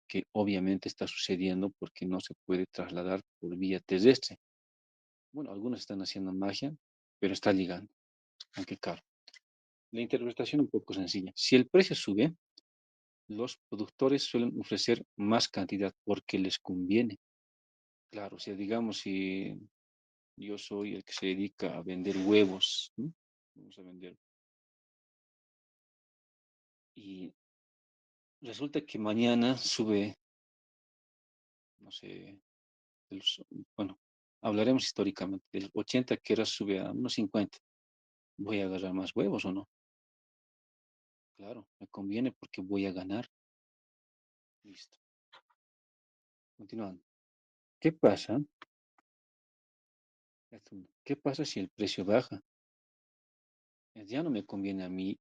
que obviamente está sucediendo porque no se puede trasladar por vía terrestre. Bueno, algunos están haciendo magia, pero está llegando, aunque caro. La interpretación un poco sencilla. Si el precio sube, los productores suelen ofrecer más cantidad porque les conviene. Claro, o sea, digamos, si yo soy el que se dedica a vender huevos, ¿no? Vamos a vender. Y resulta que mañana sube, no sé, bueno, hablaremos históricamente, del 80 que era sube a unos 50. ¿Voy a agarrar más huevos o no? Claro, me conviene porque voy a ganar. Listo. Continuando. ¿Qué pasa? ¿Qué pasa si el precio baja? Ya no me conviene a mí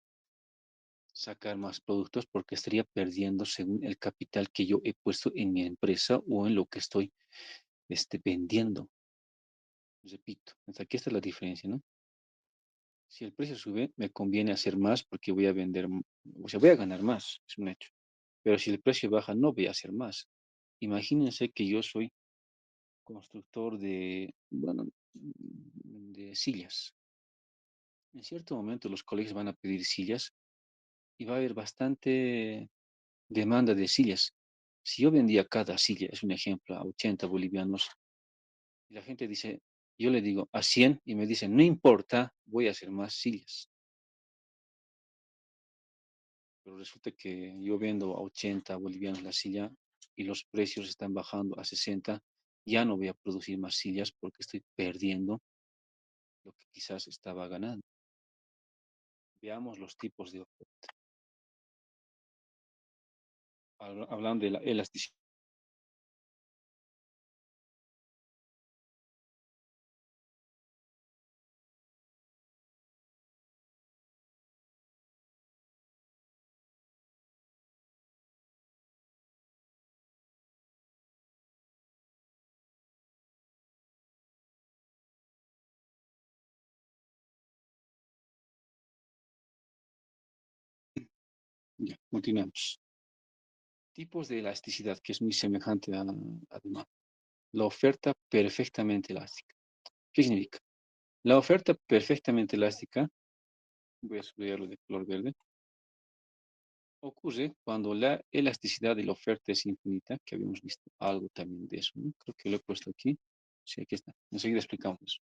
sacar más productos porque estaría perdiendo según el capital que yo he puesto en mi empresa o en lo que estoy vendiendo. Repito, aquí está la diferencia, ¿no? Si el precio sube, me conviene hacer más porque voy a vender, o sea, voy a ganar más, es un hecho. Pero si el precio baja, no voy a hacer más. Imagínense que yo soy constructor de, bueno, de sillas. En cierto momento los colegios van a pedir sillas y va a haber bastante demanda de sillas. Si yo vendía cada silla, es un ejemplo, a 80 bolivianos, y la gente dice, yo le digo a 100 y me dicen, no importa, voy a hacer más sillas. Pero resulta que yo vendo a 80 bolivianos la silla y los precios están bajando a 60, ya no voy a producir más sillas porque estoy perdiendo lo que quizás estaba ganando. Veamos los tipos de oferta. Hablando de la elasticidad. Ya, continuamos. Tipos de elasticidad, que es muy semejante a demás. La oferta perfectamente elástica. ¿Qué significa? La oferta perfectamente elástica, voy a subrayarlo de color verde, ocurre cuando la elasticidad de la oferta es infinita, que habíamos visto algo también de eso, ¿no? Creo que lo he puesto aquí. Sí, aquí está. Enseguida explicamos eso.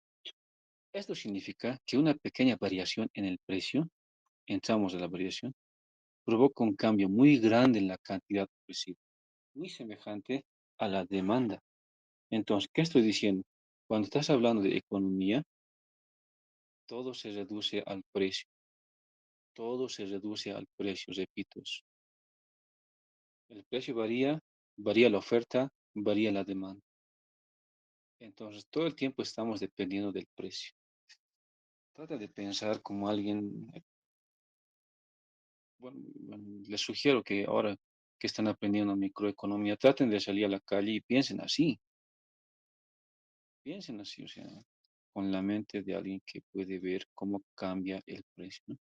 Esto significa que una pequeña variación en el precio, entramos a la variación, provoca un cambio muy grande en la cantidad ofrecida, muy semejante a la demanda. Entonces, ¿qué estoy diciendo? Cuando estás hablando de economía, todo se reduce al precio. Todo se reduce al precio, repito eso. El precio varía, varía la oferta, varía la demanda. Entonces, todo el tiempo estamos dependiendo del precio. Trata de pensar como alguien, bueno, les sugiero que ahora que están aprendiendo microeconomía, traten de salir a la calle y piensen así, o sea, con la mente de alguien que puede ver cómo cambia el precio, ¿no?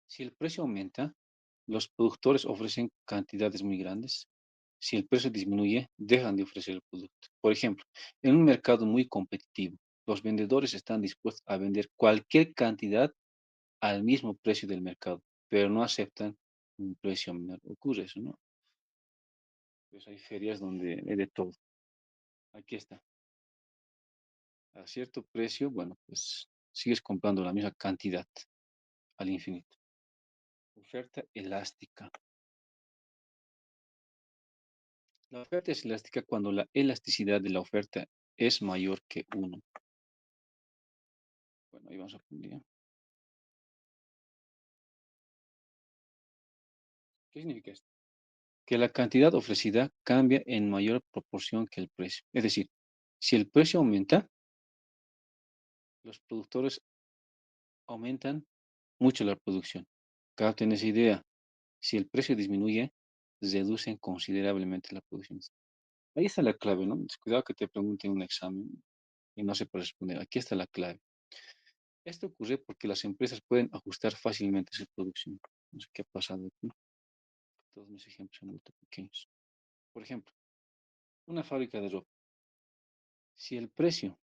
Si el precio aumenta, los productores ofrecen cantidades muy grandes. Si el precio disminuye, dejan de ofrecer el producto. Por ejemplo, en un mercado muy competitivo, los vendedores están dispuestos a vender cualquier cantidad al mismo precio del mercado, pero no aceptan un precio menor. Ocurre eso, ¿no? Pues hay ferias donde hay de todo. Aquí está. A cierto precio, bueno, pues sigues comprando la misma cantidad al infinito. Oferta elástica. La oferta es elástica cuando la elasticidad de la oferta es mayor que uno. Bueno, ahí vamos a poner. ¿Qué significa esto? Que la cantidad ofrecida cambia en mayor proporción que el precio. Es decir, si el precio aumenta, los productores aumentan mucho la producción. Capten esa idea. Si el precio disminuye, reducen considerablemente la producción. Ahí está la clave, ¿no? Cuidado que te pregunten en un examen y no sepa responder. Aquí está la clave. Esto ocurre porque las empresas pueden ajustar fácilmente su producción. No sé qué ha pasado aquí. Todos mis ejemplos son muy pequeños. Por ejemplo, una fábrica de ropa. Si el precio...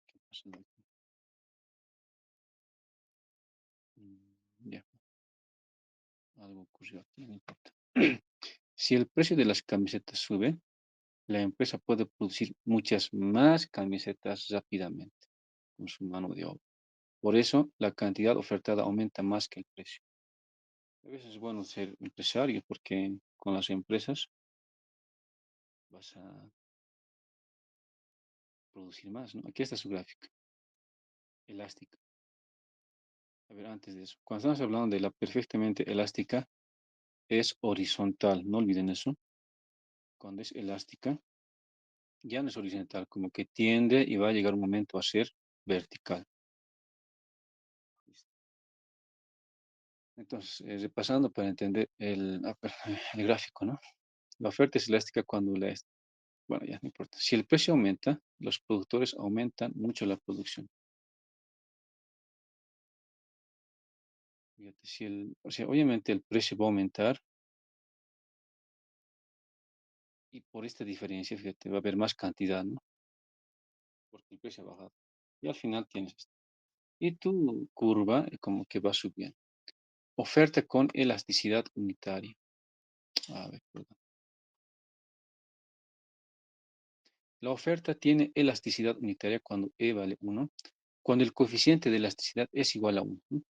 ¿Qué ha pasado aquí? Ya, algo ocurrió aquí, no importa. Si el precio de las camisetas sube, la empresa puede producir muchas más camisetas rápidamente con su mano de obra. Por eso, la cantidad ofertada aumenta más que el precio. A veces es bueno ser empresario porque con las empresas vas a producir más, ¿no? Aquí está su gráfica, elástica. A ver, antes de eso, cuando estamos hablando de la perfectamente elástica, es horizontal, no olviden eso. Cuando es elástica, ya no es horizontal, como que tiende y va a llegar un momento a ser vertical. Entonces, repasando para entender el gráfico, ¿no? La oferta es elástica cuando bueno, ya no importa. Si el precio aumenta, los productores aumentan mucho la producción. Fíjate, o sea, obviamente el precio va a aumentar y por esta diferencia, fíjate, va a haber más cantidad, ¿no? Porque el precio ha bajado. Y al final tienes esto. Y tu curva como que va subiendo. Oferta con elasticidad unitaria. A ver, perdón. La oferta tiene elasticidad unitaria cuando E vale 1, cuando el coeficiente de elasticidad es igual a 1, ¿no?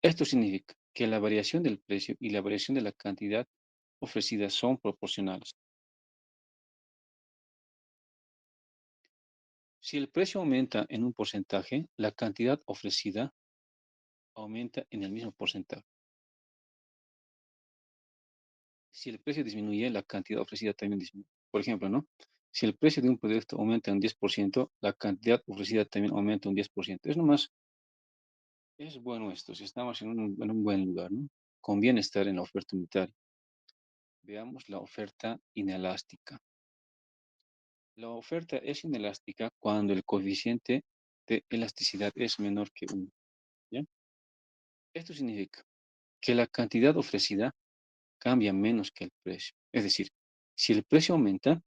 Esto significa que la variación del precio y la variación de la cantidad ofrecida son proporcionales. Si el precio aumenta en un porcentaje, la cantidad ofrecida aumenta en el mismo porcentaje. Si el precio disminuye, la cantidad ofrecida también disminuye. Por ejemplo, ¿no? Si el precio de un producto aumenta un 10%, la cantidad ofrecida también aumenta un 10%. Es nomás, es bueno esto, si estamos en un buen lugar, ¿no? Conviene estar en la oferta unitaria. Veamos la oferta inelástica. La oferta es inelástica cuando el coeficiente de elasticidad es menor que 1. ¿Ya? Esto significa que la cantidad ofrecida cambia menos que el precio. Es decir, si el precio aumenta,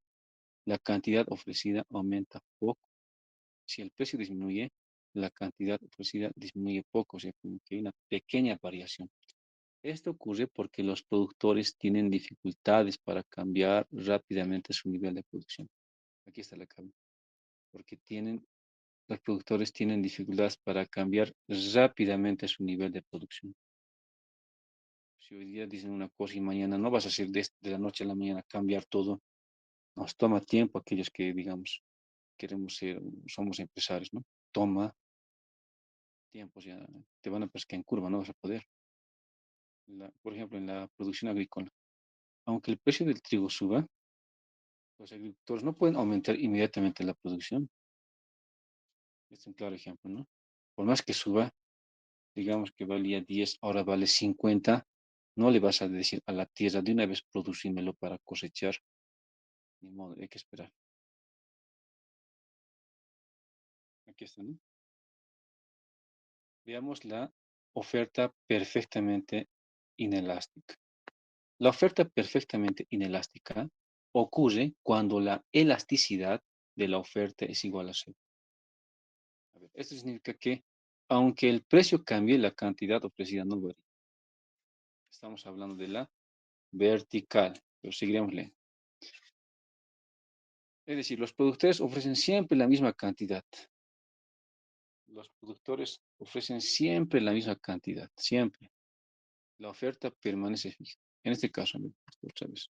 la cantidad ofrecida aumenta poco. Si el precio disminuye, la cantidad ofrecida disminuye poco, o sea, como que hay una pequeña variación. Esto ocurre porque los productores tienen dificultades para cambiar rápidamente su nivel de producción. Aquí está la clave. Porque los productores tienen dificultades para cambiar rápidamente su nivel de producción. Si hoy día dicen una cosa y mañana no vas a hacer de la noche a la mañana cambiar todo, nos toma tiempo aquellos que, digamos, queremos ser, somos empresarios, ¿no? Toma tiempo, ya te van a pescar en curva, no vas a poder. Por ejemplo, en la producción agrícola, aunque el precio del trigo suba, los agricultores no pueden aumentar inmediatamente la producción. Este es un claro ejemplo, ¿no? Por más que suba, digamos que valía 10, ahora vale 50, no le vas a decir a la tierra de una vez producímelo para cosechar, ni modo, hay que esperar. Aquí está, ¿no? Veamos la oferta perfectamente inelástica. La oferta perfectamente inelástica ocurre cuando la elasticidad de la oferta es igual a cero. A ver, esto significa que aunque el precio cambie, la cantidad ofrecida no varía. Estamos hablando de la vertical. Pero seguiremos leyendo. Es decir, los productores ofrecen siempre la misma cantidad. Los productores ofrecen siempre la misma cantidad, siempre. La oferta permanece fija. En este caso, amigo, otra vez.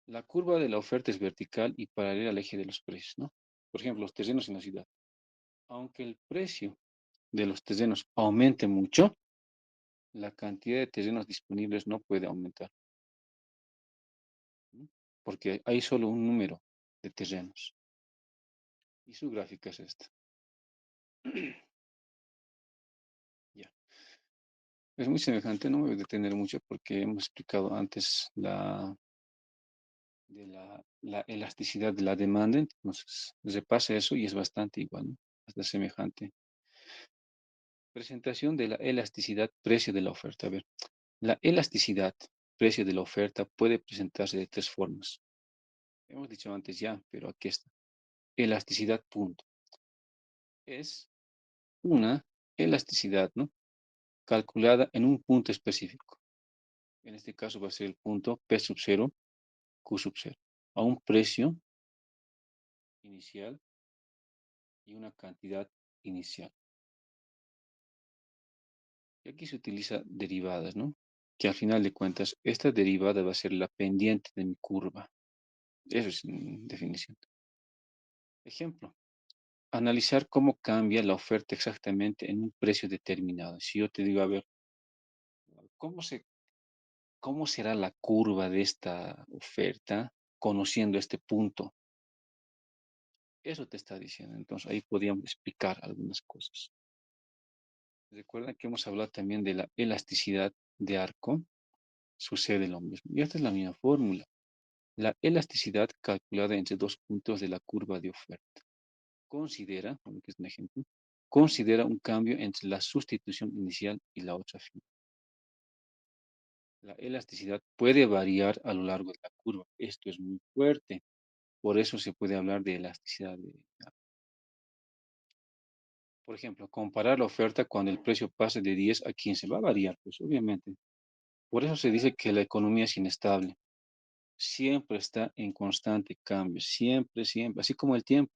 La curva de la oferta es vertical y paralela al eje de los precios, ¿no? Por ejemplo, los terrenos en la ciudad. Aunque el precio de los terrenos aumente mucho, la cantidad de terrenos disponibles no puede aumentar, ¿no? Porque hay solo un número de terrenos. Y su gráfica es esta. Ya. Es muy semejante, no me voy a detener mucho porque hemos explicado antes la elasticidad de la demanda, entonces repasa eso y es bastante igual, ¿no? Hasta semejante. Presentación de la elasticidad precio de la oferta. A ver, la elasticidad precio de la oferta puede presentarse de tres formas. Hemos dicho antes ya, pero aquí está. Elasticidad punto. Es una elasticidad, ¿no? Calculada en un punto específico. En este caso va a ser el punto P sub 0, Q sub 0. A un precio inicial y una cantidad inicial. Y aquí se utiliza derivadas, ¿no? Que al final de cuentas, esta derivada va a ser la pendiente de mi curva. Eso es en definición. Ejemplo, analizar cómo cambia la oferta exactamente en un precio determinado. Si yo te digo, a ver, ¿cómo cómo será la curva de esta oferta conociendo este punto? Eso te está diciendo. Entonces, ahí podríamos explicar algunas cosas. Recuerda que hemos hablado también de la elasticidad de arco. Sucede lo mismo. Y esta es la misma fórmula. La elasticidad calculada entre dos puntos de la curva de oferta. Considera, como que es un ejemplo, considera un cambio entre la sustitución inicial y la otra final. La elasticidad puede variar a lo largo de la curva. Esto es muy fuerte. Por eso se puede hablar de elasticidad. Por ejemplo, comparar la oferta cuando el precio pase de 10 a 15 va a variar, pues obviamente. Por eso se dice que la economía es inestable. Siempre está en constante cambio, siempre, siempre, así como el tiempo,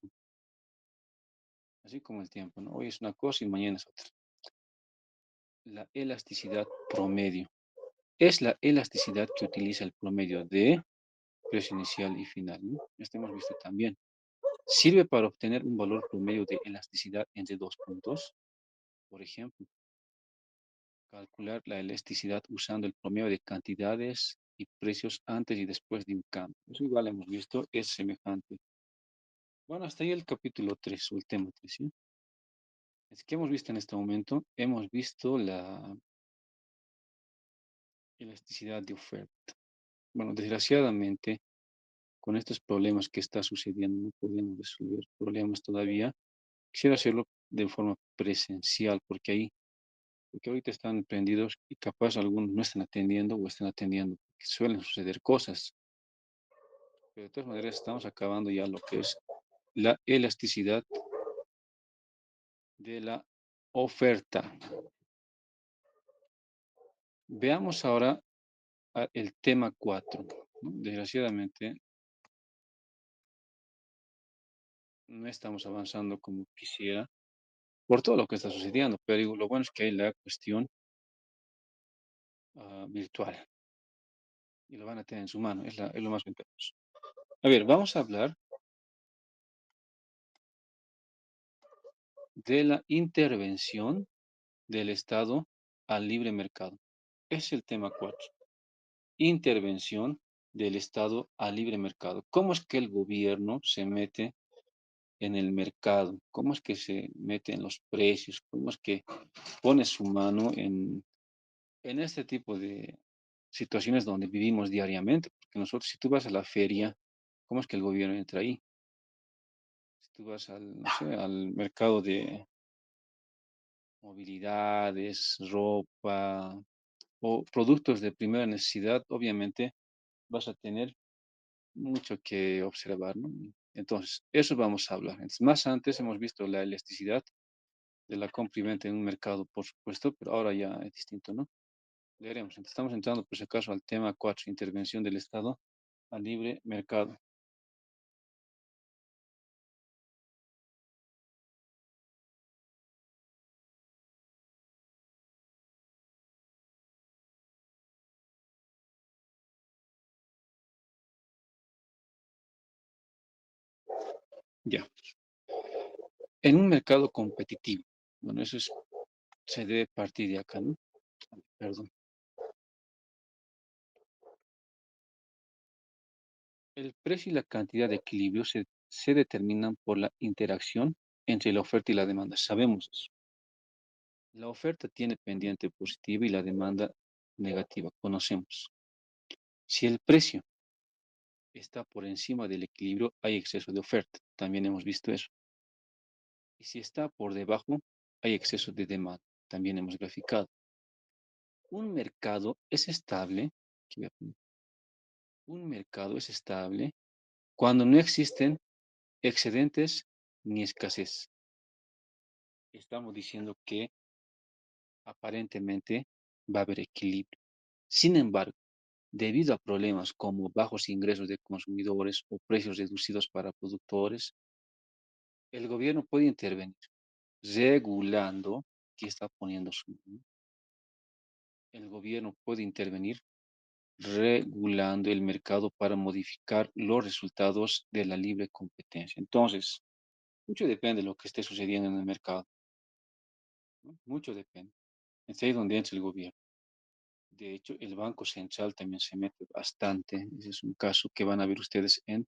¿no? Hoy es una cosa y mañana es otra. La elasticidad promedio. Es la elasticidad que utiliza el promedio de precio inicial y final, ¿no? Esto hemos visto también. Sirve para obtener un valor promedio de elasticidad entre dos puntos. Por ejemplo, calcular la elasticidad usando el promedio de cantidades y precios antes y después de un cambio. Eso igual hemos visto, es semejante. Bueno, hasta ahí el capítulo 3 o el tema 3, ¿sí? Es que hemos visto en este momento, hemos visto la elasticidad de oferta. Bueno, desgraciadamente, con estos problemas que está sucediendo, no podemos resolver problemas todavía. Quisiera hacerlo de forma presencial, porque ahorita están prendidos y capaz algunos no están atendiendo o están atendiendo, porque suelen suceder cosas. Pero de todas maneras, estamos acabando ya lo que es la elasticidad de la oferta. Veamos ahora el tema 4, ¿no? Desgraciadamente, no estamos avanzando como quisiera por todo lo que está sucediendo, pero digo, lo bueno es que hay la cuestión virtual y lo van a tener en su mano, es lo más ventajoso. A ver, vamos a hablar de la intervención del Estado al libre mercado. Es el tema 4. Intervención del Estado al libre mercado. ¿Cómo es que el gobierno se mete en el mercado? ¿Cómo es que se mete en los precios? ¿Cómo es que pone su mano en este tipo de situaciones donde vivimos diariamente? Porque nosotros, si tú vas a la feria, ¿cómo es que el gobierno entra ahí? Si tú vas al, no sé, al mercado de movilidades, ropa o productos de primera necesidad, obviamente vas a tener mucho que observar, ¿no? Entonces, eso vamos a hablar. Entonces, más antes hemos visto la elasticidad de la compra y venta en un mercado, por supuesto, pero ahora ya es distinto, ¿no? Leeremos. Estamos entrando, por si acaso, al tema 4, intervención del Estado al libre mercado. Ya. En un mercado competitivo, bueno, se debe partir de acá, ¿no? Perdón. El precio y la cantidad de equilibrio se determinan por la interacción entre la oferta y la demanda. Sabemos eso. La oferta tiene pendiente positiva y la demanda negativa. Conocemos. Si el precio está por encima del equilibrio, hay exceso de oferta. También hemos visto eso. Y si está por debajo, hay exceso de demanda. También hemos graficado. Un mercado es estable. Aquí voy a poner, un mercado es estable cuando no existen excedentes ni escasez. Estamos diciendo que aparentemente va a haber equilibrio. Sin embargo, debido a problemas como bajos ingresos de consumidores o precios reducidos para productores, el gobierno puede intervenir regulando, aquí está poniendo su, el gobierno puede intervenir regulando el mercado para modificar los resultados de la libre competencia. Entonces, mucho depende de lo que esté sucediendo en el mercado, ¿no? Mucho depende. Es ahí donde entra el gobierno. De hecho, el Banco Central también se mete bastante. Ese es un caso que van a ver ustedes en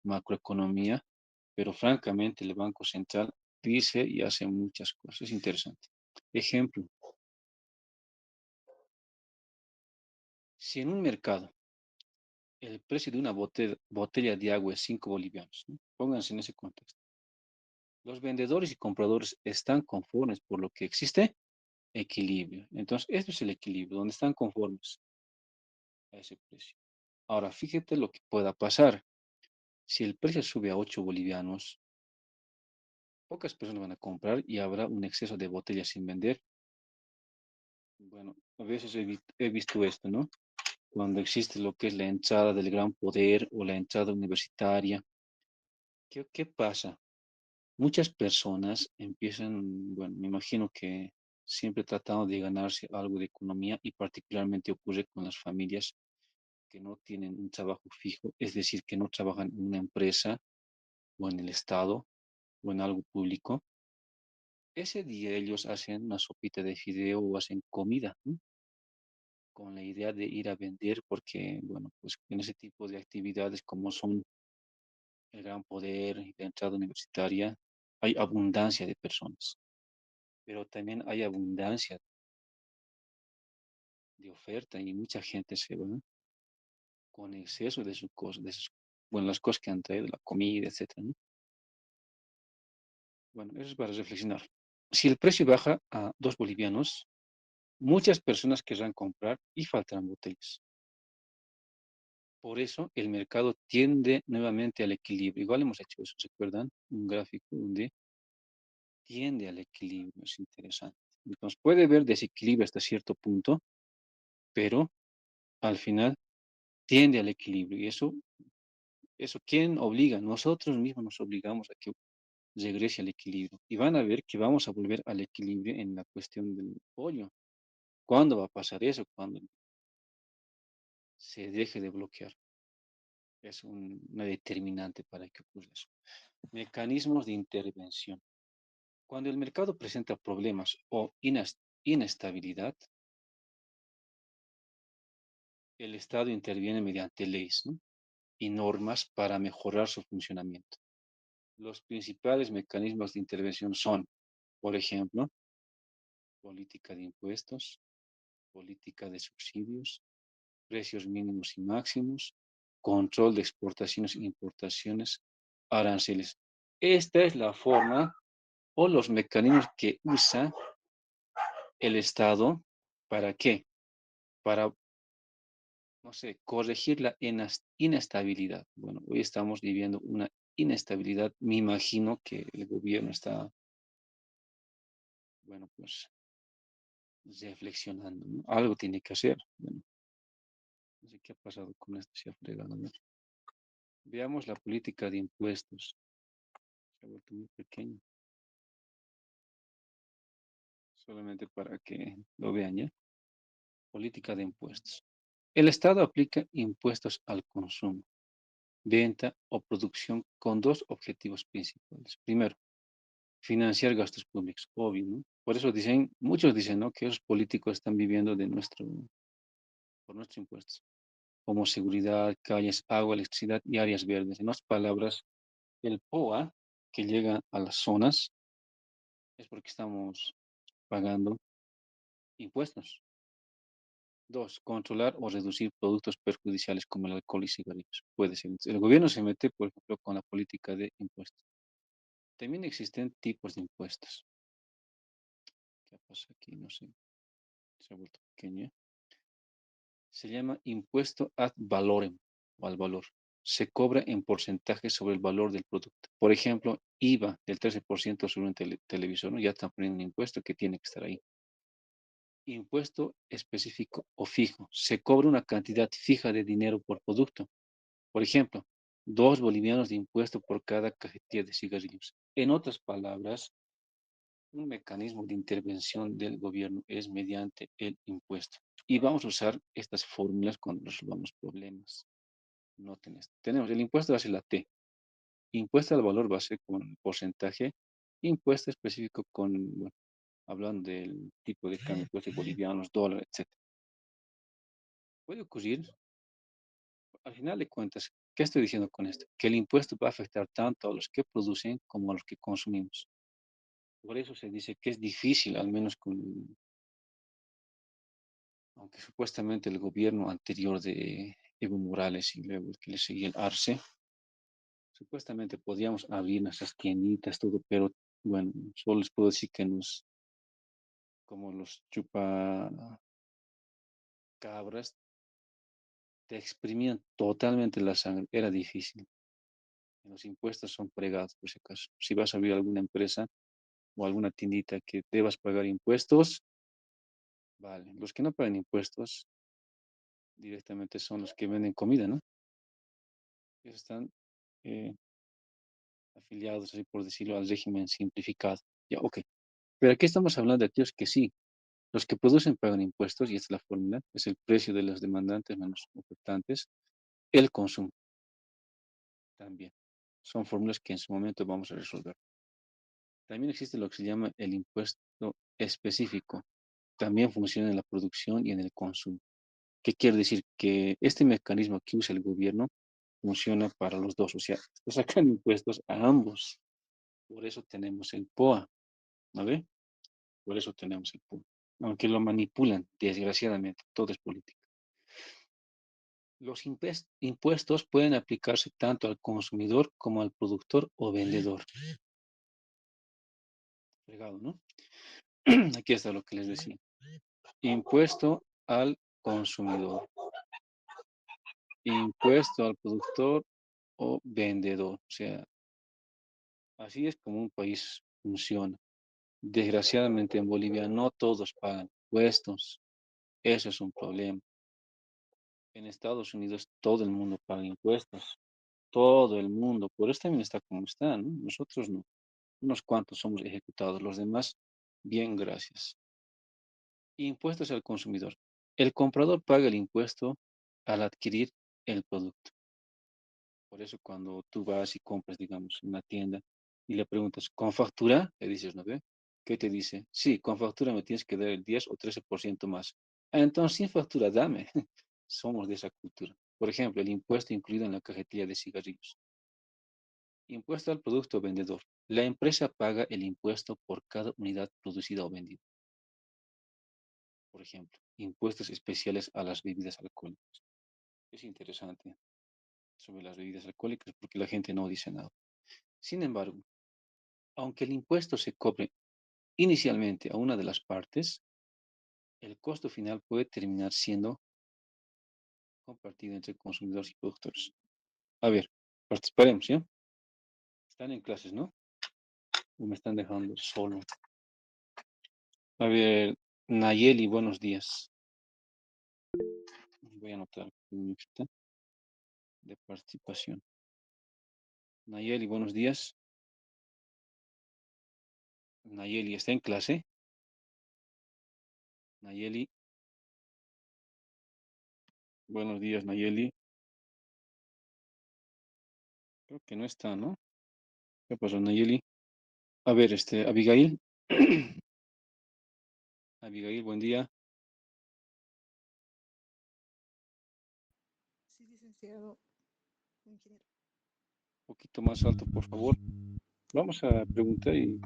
macroeconomía, pero francamente el Banco Central dice y hace muchas cosas. Es interesante. Ejemplo, si en un mercado el precio de una botella de agua es 5 bolivianos, ¿no? Pónganse en ese contexto. Los vendedores y compradores están conformes por lo que existe equilibrio. Entonces, esto es el equilibrio, donde están conformes a ese precio. Ahora, fíjate lo que pueda pasar. Si el precio sube a 8 bolivianos, pocas personas van a comprar y habrá un exceso de botellas sin vender. Bueno, a veces he visto esto, ¿no? Cuando existe lo que es la entrada del gran poder o la entrada universitaria. ¿Qué pasa? Muchas personas empiezan, bueno, me imagino que siempre tratando de ganarse algo de economía y particularmente ocurre con las familias que no tienen un trabajo fijo, es decir, que no trabajan en una empresa o en el Estado o en algo público. Ese día ellos hacen una sopita de fideo o hacen comida, ¿no? Con la idea de ir a vender porque, bueno, pues en ese tipo de actividades como son el gran poder y la entrada universitaria, hay abundancia de personas, pero también hay abundancia de oferta y mucha gente se va con exceso de sus cosas, bueno, las cosas que han traído, la comida, etcétera, ¿no? Bueno, eso es para reflexionar. Si el precio baja a 2 bolivianos, muchas personas querrán comprar y faltarán botellas. Por eso el mercado tiende nuevamente al equilibrio. Igual hemos hecho eso, ¿se acuerdan? Un gráfico donde tiende al equilibrio, es interesante. Entonces puede haber desequilibrio hasta cierto punto, pero al final tiende al equilibrio. Y eso, ¿quién obliga? Nosotros mismos nos obligamos a que regrese al equilibrio. Y van a ver que vamos a volver al equilibrio en la cuestión del pollo. ¿Cuándo va a pasar eso? Cuando se deje de bloquear. Es una determinante para que ocurra eso. Mecanismos de intervención. Cuando el mercado presenta problemas o inestabilidad, el Estado interviene mediante leyes, ¿no? Y normas para mejorar su funcionamiento. Los principales mecanismos de intervención son, por ejemplo, política de impuestos, política de subsidios, precios mínimos y máximos, control de exportaciones e importaciones, aranceles. Esta es la forma o los mecanismos que usa el Estado. ¿Para qué? Para, no sé, corregir la inestabilidad. Bueno, hoy estamos viviendo una inestabilidad. Me imagino que el gobierno está, bueno, pues reflexionando, ¿no? Algo tiene que hacer. Bueno, no sé qué ha pasado con esto, se ha fregado. A ver, veamos la política de impuestos. Se ha vuelto muy pequeño, solamente para que lo vean ya. Política de impuestos. El Estado aplica impuestos al consumo, venta o producción con dos objetivos principales. Primero, financiar gastos públicos, obvio, ¿no? Por eso dicen, muchos dicen, ¿no? Que los políticos están viviendo por nuestros impuestos, como seguridad, calles, agua, electricidad y áreas verdes. En otras palabras, el POA que llega a las zonas es porque estamos pagando impuestos. Dos, controlar o reducir productos perjudiciales como el alcohol y cigarrillos. Puede ser. El gobierno se mete, por ejemplo, con la política de impuestos. También existen tipos de impuestos. ¿Qué pasa aquí? No sé. Se ha vuelto pequeña. Se llama impuesto ad valorem o al valor. Se cobra en porcentaje sobre el valor del producto. Por ejemplo, IVA del 13% sobre un televisor, ¿no? Ya están poniendo un impuesto que tiene que estar ahí. Impuesto específico o fijo. Se cobra una cantidad fija de dinero por producto. Por ejemplo, 2 bolivianos de impuesto por cada cajetilla de cigarrillos. En otras palabras, un mecanismo de intervención del gobierno es mediante el impuesto. Y vamos a usar estas fórmulas cuando resolvamos problemas. Noten esto. Tenemos el impuesto base la T. Impuesto al valor base con porcentaje. Impuesto específico con, bueno, hablando del tipo de cambio, pues de bolivianos, dólares, etcétera. Puede ocurrir, al final de cuentas, ¿qué estoy diciendo con esto? Que el impuesto va a afectar tanto a los que producen como a los que consumimos. Por eso se dice que es difícil, al menos con, aunque supuestamente el gobierno anterior de Evo Morales y luego el que le seguía el Arce, supuestamente podíamos abrir nuestras tienditas, todo, pero bueno, solo les puedo decir que nos, como los chupacabras, te exprimían totalmente la sangre, era difícil. Los impuestos son fregados, por si acaso. Si vas a abrir alguna empresa o alguna tiendita que debas pagar impuestos, vale. Los que no pagan impuestos directamente son los que venden comida, ¿no? Ellos están eh, afiliados, así por decirlo, al régimen simplificado. Ya, ok. Pero aquí estamos hablando de aquellos que sí, los que producen pagan impuestos, y esta es la fórmula, es el precio de los demandantes menos ofertantes, el consumo también. Son fórmulas que en su momento vamos a resolver. También existe lo que se llama el impuesto específico. También funciona en la producción y en el consumo. ¿Qué quiere decir? Que este mecanismo que usa el gobierno funciona para los dos, o sea, sacan impuestos a ambos. Por eso tenemos el POA, ¿no ve? Por eso tenemos el POA. Aunque lo manipulan, desgraciadamente, todo es política. Los impuestos pueden aplicarse tanto al consumidor como al productor o vendedor. Fregado, ¿no? Aquí está lo que les decía. Impuesto al consumidor, impuesto al productor o vendedor. O sea, así es como un país funciona. Desgraciadamente en Bolivia no todos pagan impuestos. Eso es un problema. En Estados Unidos todo el mundo paga impuestos. Todo el mundo. Por eso también está como está, ¿no? Nosotros no. Unos cuantos somos ejecutados. Los demás, bien, gracias. Impuestos al consumidor. El comprador paga el impuesto al adquirir el producto. Por eso cuando tú vas y compras, digamos, en una tienda y le preguntas, ¿con factura? Le dices, ¿no ve? ¿Qué te dice? Sí, con factura me tienes que dar el 10 o 13% más. "Ah, entonces, sin factura, dame." Somos de esa cultura. Por ejemplo, el impuesto incluido en la cajetilla de cigarrillos. Impuesto al producto vendedor. La empresa paga el impuesto por cada unidad producida o vendida. Por ejemplo, impuestos especiales a las bebidas alcohólicas. Es interesante sobre las bebidas alcohólicas porque la gente no dice nada. Sin embargo, aunque el impuesto se cobre inicialmente a una de las partes, el costo final puede terminar siendo compartido entre consumidores y productores. A ver, participaremos, ¿ya? Están en clases, ¿no? O me están dejando solo. A ver, Nayeli, buenos días. Voy a anotar mi lista de participación. Nayeli, buenos días. Nayeli, ¿está en clase? Nayeli, buenos días, Nayeli. Creo que no está, ¿no? ¿Qué pasó, Nayeli? A ver, Abigail. Abigail, buen día.
Sí, licenciado, ingeniero.
Un poquito más alto, por favor. Vamos a preguntar y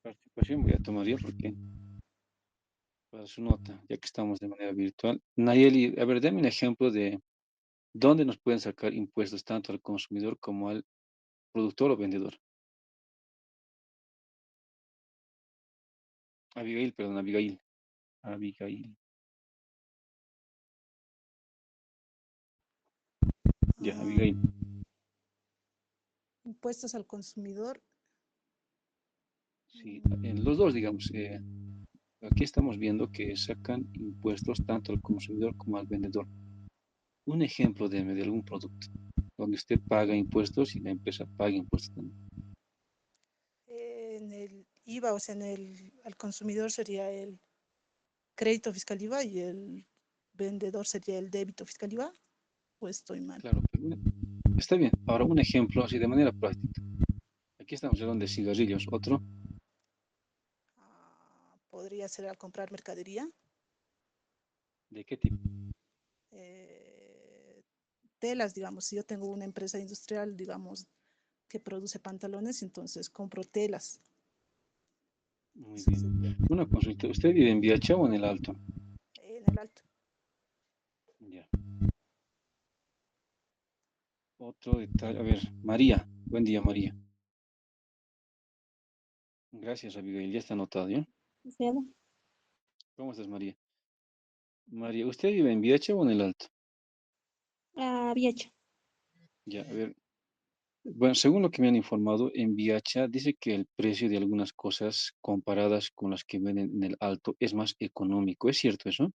participación voy a tomar ya porque para su nota, ya que estamos de manera virtual. Nayeli, a ver, dame un ejemplo de dónde nos pueden sacar impuestos tanto al consumidor como al productor o vendedor. Abigail, perdón, Abigail. Abigail. Ya,
Ah,
Abigail.
impuestos al consumidor.
Sí, en
mm,
los dos, digamos, aquí estamos viendo que sacan impuestos tanto al consumidor como al vendedor. Un ejemplo de algún producto donde usted paga impuestos y la empresa paga impuestos también.
en el IVA, o sea, al consumidor sería el crédito fiscal IVA y el vendedor sería el débito fiscal IVA, o estoy mal.
Claro, pero está bien. Ahora, un ejemplo así de manera práctica. Aquí estamos hablando de cigarrillos. Otro,
Podría ser al comprar mercadería.
¿de qué tipo?
eh, Telas, digamos, si yo tengo una empresa industrial, digamos, que produce pantalones, entonces compro telas.
Muy
Eso
bien.
sería
Una consulta. ¿Usted vive en Viacha o en el Alto?
en el alto.
Ya. Otro detalle. A ver, María. Buen día, María. Gracias, Abigail. Ya está anotado, ¿ya?
Licenciado.
¿Cómo estás, María? María, ¿usted vive en Viacha o en el Alto?
Había hecho.
Ya, a ver. Bueno, según lo que me han informado, en Viacha dice que el precio de algunas cosas comparadas con las que venden en el Alto es más económico. ¿Es cierto eso?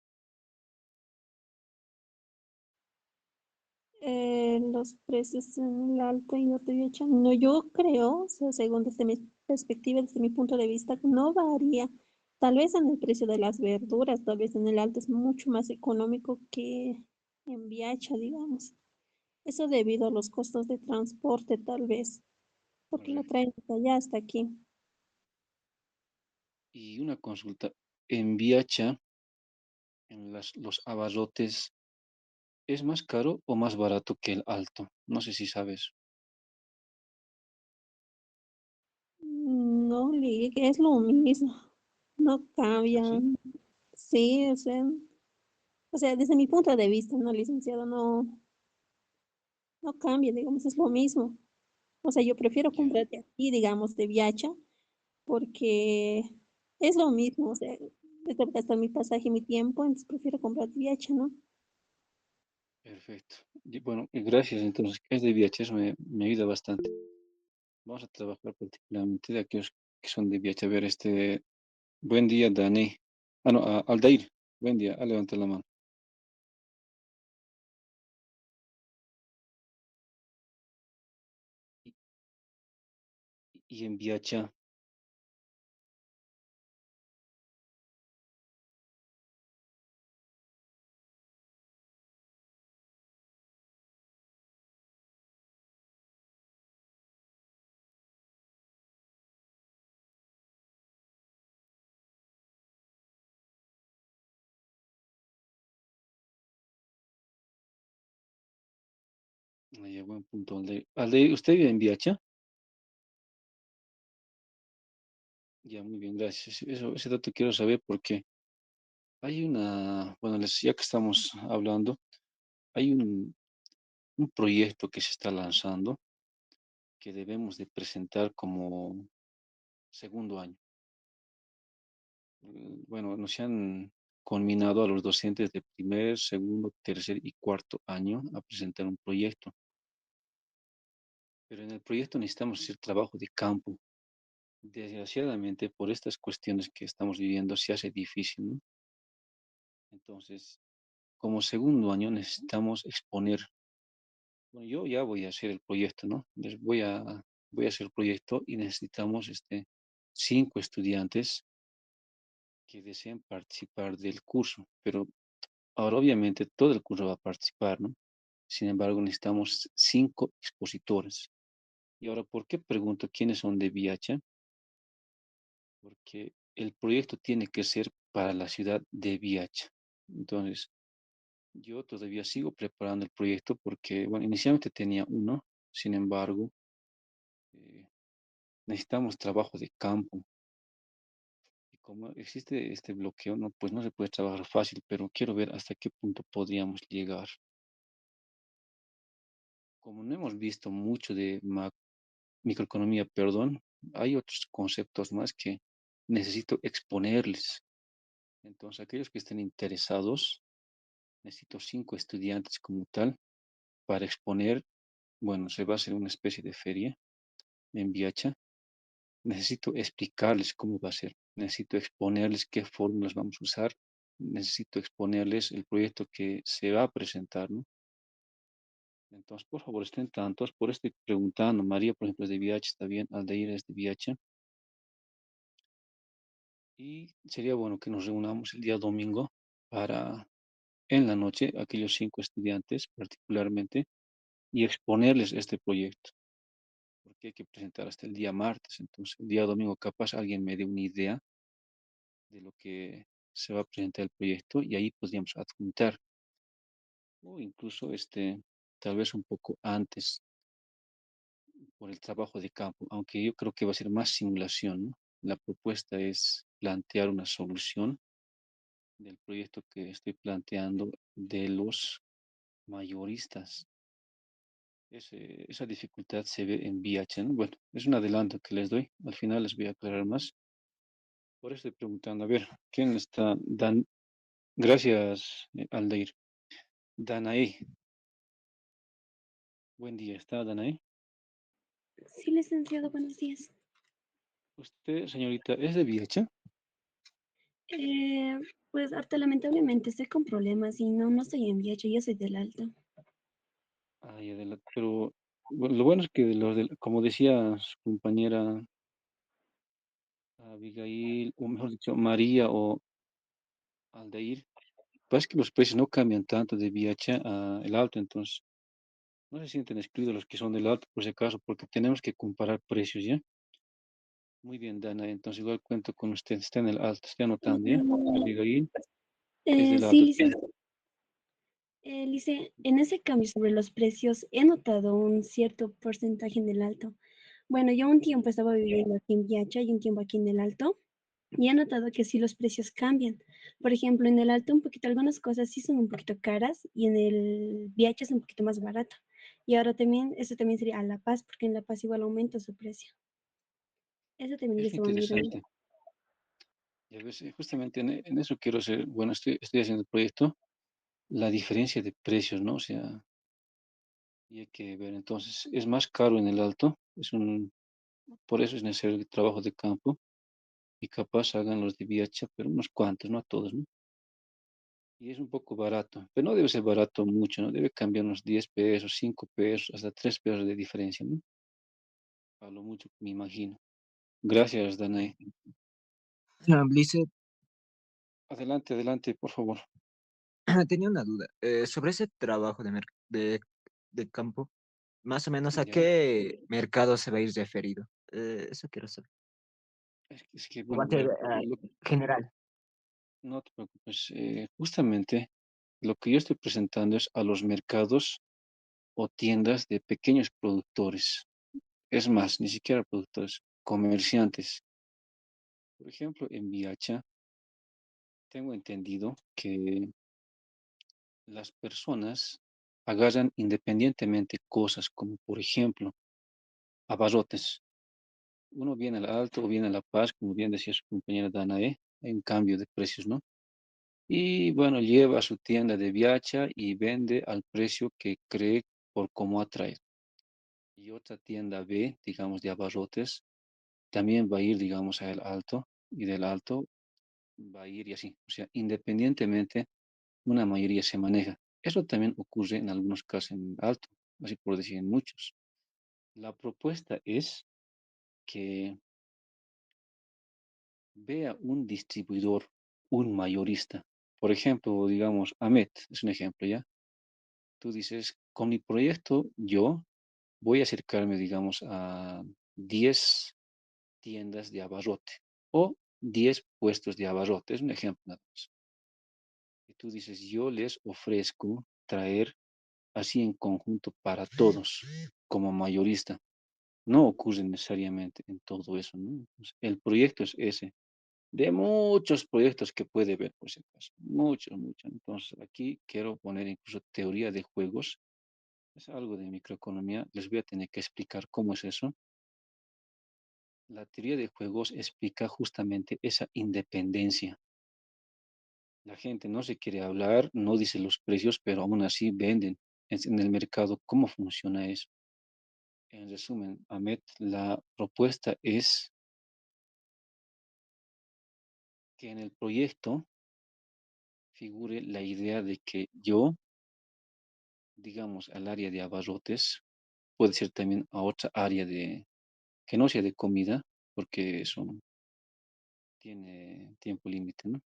Los precios en el alto y no te había hecho. No, yo creo, o sea, según desde mi perspectiva, desde mi punto de vista, no varía. Tal vez en el precio de las verduras, tal vez en el alto es mucho más económico que en Viacha, digamos. Eso debido a los costos de transporte, tal vez, porque lo
Correcto.
traen hasta allá, hasta aquí.
Y una consulta. En Viacha, en los abarrotes, ¿es más caro o más barato que el Alto? No sé si sabes.
No, es lo mismo, no cambia.
¿Así?
Sí, o sea, desde mi punto de vista, no, licenciado, no cambia, digamos, es lo mismo. O sea, yo prefiero
Ya,
comprarte aquí, digamos, de Viacha, porque es lo mismo, o sea, me tengo que gastar mi pasaje y mi tiempo, entonces prefiero comprar Viacha, ¿no?
perfecto. Y bueno, y gracias. Entonces, es de Viacha, eso me ayuda bastante. Vamos a trabajar particularmente de aquellos que son de Viacha. A ver, buen día, Dani. Ah, no, Aldair. Buen día. Levanta la mano. Y, y en Viacha, ya, buen punto, Aldair. Aldair, ¿usted vive en Viacha? Ya, muy bien, gracias. Ese dato quiero saber porque hay bueno, ya que estamos hablando, hay un proyecto que se está lanzando que debemos de presentar como segundo año. Bueno, nos han conminado a los docentes de primer, segundo, tercer y cuarto año a presentar un proyecto. Pero en el proyecto necesitamos hacer trabajo de campo. desgraciadamente por estas cuestiones que estamos viviendo se hace difícil, ¿no? Entonces, como segundo año necesitamos exponer. Bueno, yo ya voy a hacer el proyecto, ¿no? Voy a hacer el proyecto y necesitamos 5 estudiantes que deseen participar del curso, pero ahora obviamente todo el curso va a participar, ¿no? Sin embargo, necesitamos 5 expositores. Y ahora, ¿por qué pregunto quiénes son de Viacha? Porque el proyecto tiene que ser para la ciudad de Viacha. Entonces, yo todavía sigo preparando el proyecto porque, bueno, inicialmente tenía uno, sin embargo, eh, necesitamos trabajo de campo. Y como existe este bloqueo, no, pues no se puede trabajar fácil, pero quiero ver hasta qué punto podríamos llegar. Como no hemos visto mucho de microeconomía, perdón, hay otros conceptos más que necesito exponerles. Entonces, aquellos que estén interesados, necesito 5 estudiantes como tal para exponer. Bueno, se va a hacer una especie de feria en Viacha. Necesito explicarles cómo va a ser. Necesito exponerles qué fórmulas vamos a usar. Necesito exponerles el proyecto que se va a presentar, ¿no? Entonces, por favor, estén tantos. Por estoy preguntando. María, por ejemplo, es de VIH, está bien. Aldair es de VIH. Y sería bueno que nos reunamos el día domingo para, en la noche, aquellos 5 estudiantes particularmente, y exponerles este proyecto, porque hay que presentar hasta el día martes. Entonces, el día domingo capaz alguien me dé una idea de lo que se va a presentar el proyecto y ahí podríamos adjuntar o incluso tal vez un poco antes por el trabajo de campo, aunque yo creo que va a ser más simulación, ¿no? La propuesta es plantear una solución del proyecto que estoy planteando de los mayoristas. Esa dificultad se ve en VIH, ¿no? Bueno, es un adelanto que les doy. Al final les voy a aclarar más. Por eso estoy preguntando, a ver, ¿quién está? Gracias, Aldair. Danae, buen día, ¿está Danae?
Sí, licenciado, buenos días.
Usted, señorita, ¿es de VIH?
Eh, pues harta lamentablemente estoy con problemas y no estoy en VIH, yo soy del Alto.
Ay, pero bueno, lo bueno es que como decía su compañera Abigail, o mejor dicho, María o Aldair, parece que los precios no cambian tanto de VIH a el Alto, entonces no se sienten excluidos los que son del Alto por si acaso, porque tenemos que comparar precios, ¿ya? Muy bien, Dana, entonces igual cuento con usted, está en el Alto, estoy anotando, ¿ya?
Mm,
Abigail es del
sí,
Alto.
licenciado. En ese cambio sobre los precios he notado un cierto porcentaje en el Alto. Bueno, yo un tiempo estaba viviendo aquí en Viacha y un tiempo aquí en el Alto. Y he notado que sí los precios cambian. Por ejemplo, en el Alto un poquito, algunas cosas sí son un poquito caras y en el VIH es un poquito más barato. Y ahora también, eso también sería a La Paz, porque en La Paz igual aumenta su precio. Eso también yo
Es
estaba mirando.
interesante. Y a veces, justamente en eso quiero hacer, bueno, estoy haciendo el proyecto, la diferencia de precios, ¿no? O sea, y hay que ver, entonces, es más caro en el Alto, por eso es necesario el trabajo de campo, y capaz hagan los de VIH, pero unos cuantos, no a todos, ¿no? Y es un poco barato, pero no debe ser barato mucho, ¿no? Debe cambiar unos 10 pesos, 5 pesos, hasta 3 pesos de diferencia, ¿no? A lo mucho, me imagino. Gracias, Danae.
Lizeth,
Adelante, adelante, por favor.
tenía una duda. Sobre ese trabajo de campo, más o menos a
Ya,
qué mercado se va a ir referido. Eso quiero saber.
es que,
¿O va
bueno,
a
a
ser
ver,
general?
no te preocupes. Justamente lo que yo estoy presentando es a los mercados o tiendas de pequeños productores. Es más, ni siquiera productores, comerciantes. Por ejemplo, en Viacha tengo entendido que las personas agarran independientemente cosas como, por ejemplo, abarrotes. Uno viene al Alto o viene a La Paz, como bien decía su compañera Danae, hay un cambio de precios, ¿no? Y bueno, lleva a su tienda de Viacha y vende al precio que cree por cómo atrae. Y otra tienda B, digamos de abarrotes, también va a ir, digamos, al alto y del alto va a ir y así. O sea, independientemente, una mayoría se maneja. Eso también ocurre en algunos casos en el alto, así por decir en muchos. La propuesta es que vea un distribuidor, un mayorista. Por ejemplo, digamos, Amet es un ejemplo, ¿ya? Tú dices, con mi proyecto yo voy a acercarme, digamos, a 10 tiendas de abarrote o 10 puestos de abarrote. Es un ejemplo nada más. Y tú dices, yo les ofrezco traer así en conjunto para todos, como mayorista. No ocurre necesariamente en todo eso, ¿no? Entonces, el proyecto es ese, de muchos proyectos que puede ver, por si acaso, muchos, muchos. Entonces, aquí quiero poner incluso teoría de juegos, es algo de microeconomía, les voy a tener que explicar cómo es eso. La teoría de juegos explica justamente esa independencia. La gente no se quiere hablar, no dice los precios, pero aún así venden en el mercado. ¿Cómo funciona eso? En resumen, Ahmed, la propuesta es que en el proyecto figure la idea de que yo, digamos, al área de abarrotes, puede ser también a otra área de, que no sea de comida, porque eso tiene tiempo límite, ¿no?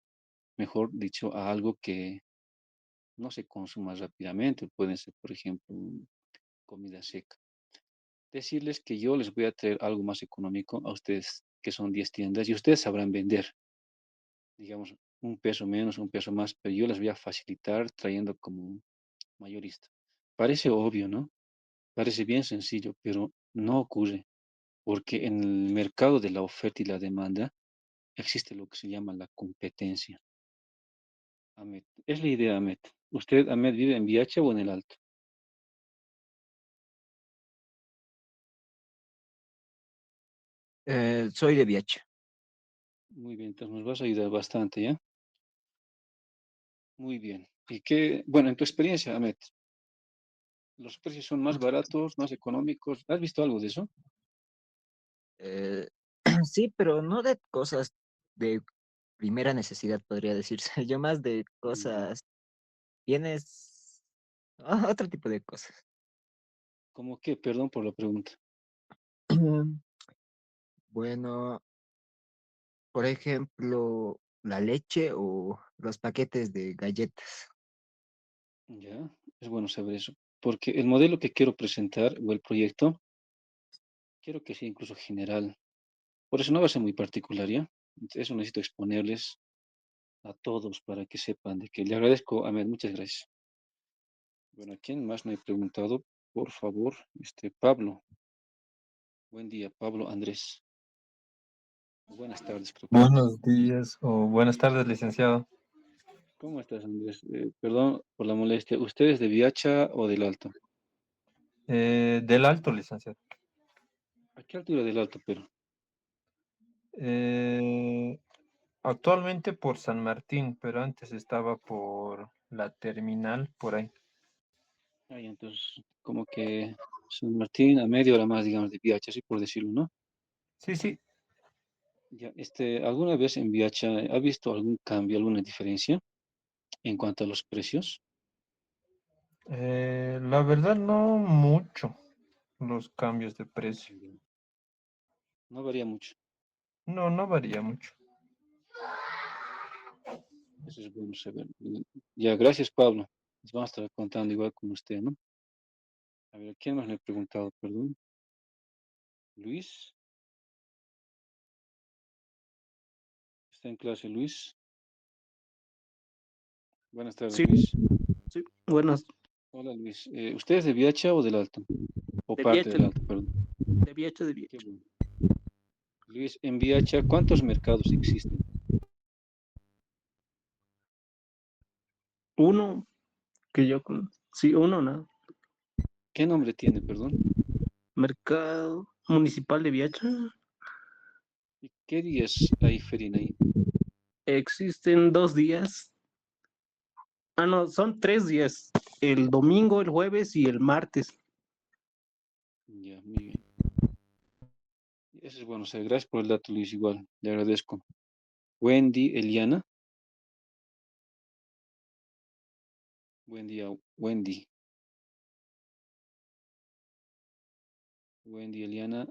Mejor dicho, a algo que no se consuma rápidamente, pueden ser, por ejemplo, comida seca. Decirles que yo les voy a traer algo más económico a ustedes, que son 10 tiendas, y ustedes sabrán vender, digamos, un peso menos, un peso más, pero yo les voy a facilitar trayendo como mayorista. Parece obvio, ¿no? Parece bien sencillo, pero no ocurre, porque en el mercado de la oferta y la demanda existe lo que se llama la competencia. Ahmed, es la idea, Ahmed. ¿Usted, Ahmed, vive en Viacha o en el Alto?
Soy de Viacha.
Muy bien, entonces nos vas a ayudar bastante, ¿ya? Muy bien. ¿Y qué, bueno, en tu experiencia, Ahmed, los precios son más baratos, más económicos? ¿Has visto algo de eso?
Eh, sí, pero no de cosas de primera necesidad, podría decirse. Yo más de
Ya.
cosas, bienes, otro tipo de cosas.
¿Cómo qué? Perdón por la pregunta.
Bueno, por ejemplo, la leche o los paquetes de galletas.
Ya, es bueno saber eso. Porque el modelo que quiero presentar o el proyecto, quiero que sea incluso general. Por eso no va a ser muy particular, ¿ya? Entonces, eso necesito exponerles a todos para que sepan de que le agradezco, Ahmed, muchas gracias. Bueno, ¿a quién más me he preguntado? Por favor, Pablo. Buen día, Pablo Andrés. Buenas tardes, creo que ya.
Buenos días o buenas tardes, licenciado.
¿Cómo estás, Andrés? Perdón por la molestia. ¿Usted es de Viacha o del Alto?
Del Alto, licenciado.
¿A qué altura del Alto, pero?
Eh, Actualmente por San Martín, pero antes estaba por la terminal, por ahí.
Ay, entonces, como que San Martín a media hora más, digamos, de Viacha, así por decirlo, ¿no?
Sí, sí.
Ya, ¿alguna vez en Viacha ha visto algún cambio, alguna diferencia en cuanto a los precios?
La verdad no mucho los cambios de precio.
Ya. No varía mucho.
No, no varía mucho.
Eso es bueno saber. Ya, gracias, Pablo. Les vamos a estar contando igual con usted, ¿no? A ver, ¿quién más le he preguntado? Perdón. Luis. ¿Está en clase, Luis? Buenas tardes,
Sí,
Luis.
sí, buenas,
Hola, Luis. ¿Usted es de Viacha o del Alto? O
de
parte
Viacha,
del Alto, perdón.
de Viacha, de
Qué
Viacha.
bueno. Luis, en Viacha, ¿cuántos mercados existen?
Uno que yo conozco, sí, uno, ¿no?
¿Qué nombre tiene, perdón?
Mercado Municipal de Viacha.
¿Y qué días hay feria ahí?
Existen 2 días. Ah, no, son 3 días. El domingo, el jueves y el martes.
Ya, muy bien. Eso es bueno. O sea, gracias por el dato, Luis. Igual, le agradezco. Wendy, Eliana. Buen día, Wendy. Wendy, Eliana.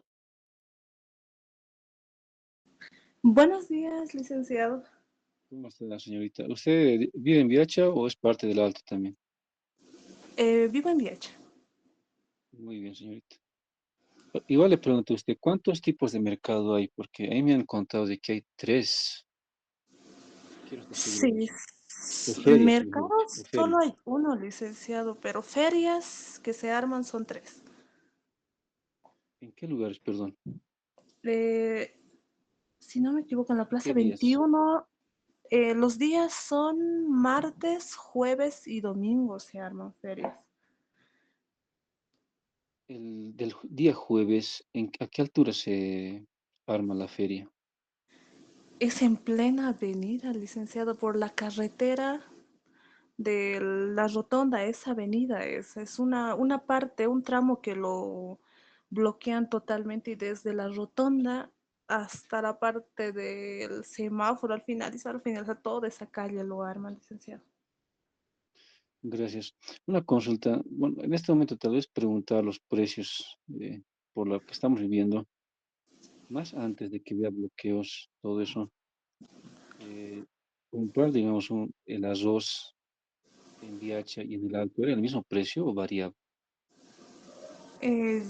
Buenos días, licenciado.
¿Cómo está la señorita? ¿Usted vive en Viacha o es parte del Alto también?
Vivo en Viacha.
Muy bien, señorita. Igual le pregunto a usted, ¿cuántos tipos de mercado hay? Porque a mí me han contado de que hay tres. Quiero estar seguro de
Sí,
eso. O ferias, mejor dicho, o
mercados solo
ferias.
hay uno, licenciado, pero ferias que se arman son tres.
¿En qué lugares, perdón?
Eh, si no me equivoco, en la Plaza
¿Qué días?
21, los días son martes, jueves y domingo se arman ferias.
Día jueves, ¿a qué altura se arma la feria?
Es en plena avenida, licenciado, por la carretera de la rotonda, esa avenida es una parte, un tramo que lo bloquean totalmente y desde la rotonda hasta la parte del semáforo al finalizar toda esa calle lo arman, licenciado.
Gracias. Una consulta. Bueno, en este momento tal vez preguntar los precios por lo que estamos viviendo, más antes de que vea bloqueos, todo eso. Comprar, digamos, el arroz en Viacha y en el Alto, ¿era el mismo precio o variaba?
Eh,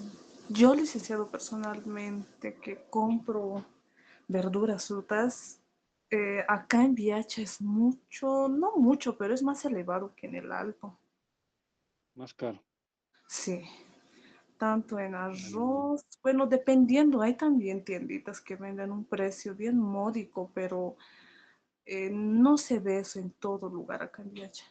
yo, licenciado, personalmente que compro verduras, frutas, acá en Viacha es mucho, no mucho, pero es más elevado que en el Alto.
Más caro.
Sí, tanto en
Mm,
arroz, bueno, dependiendo, hay también tienditas que venden un precio bien módico, pero no se ve eso en todo lugar acá en Viacha.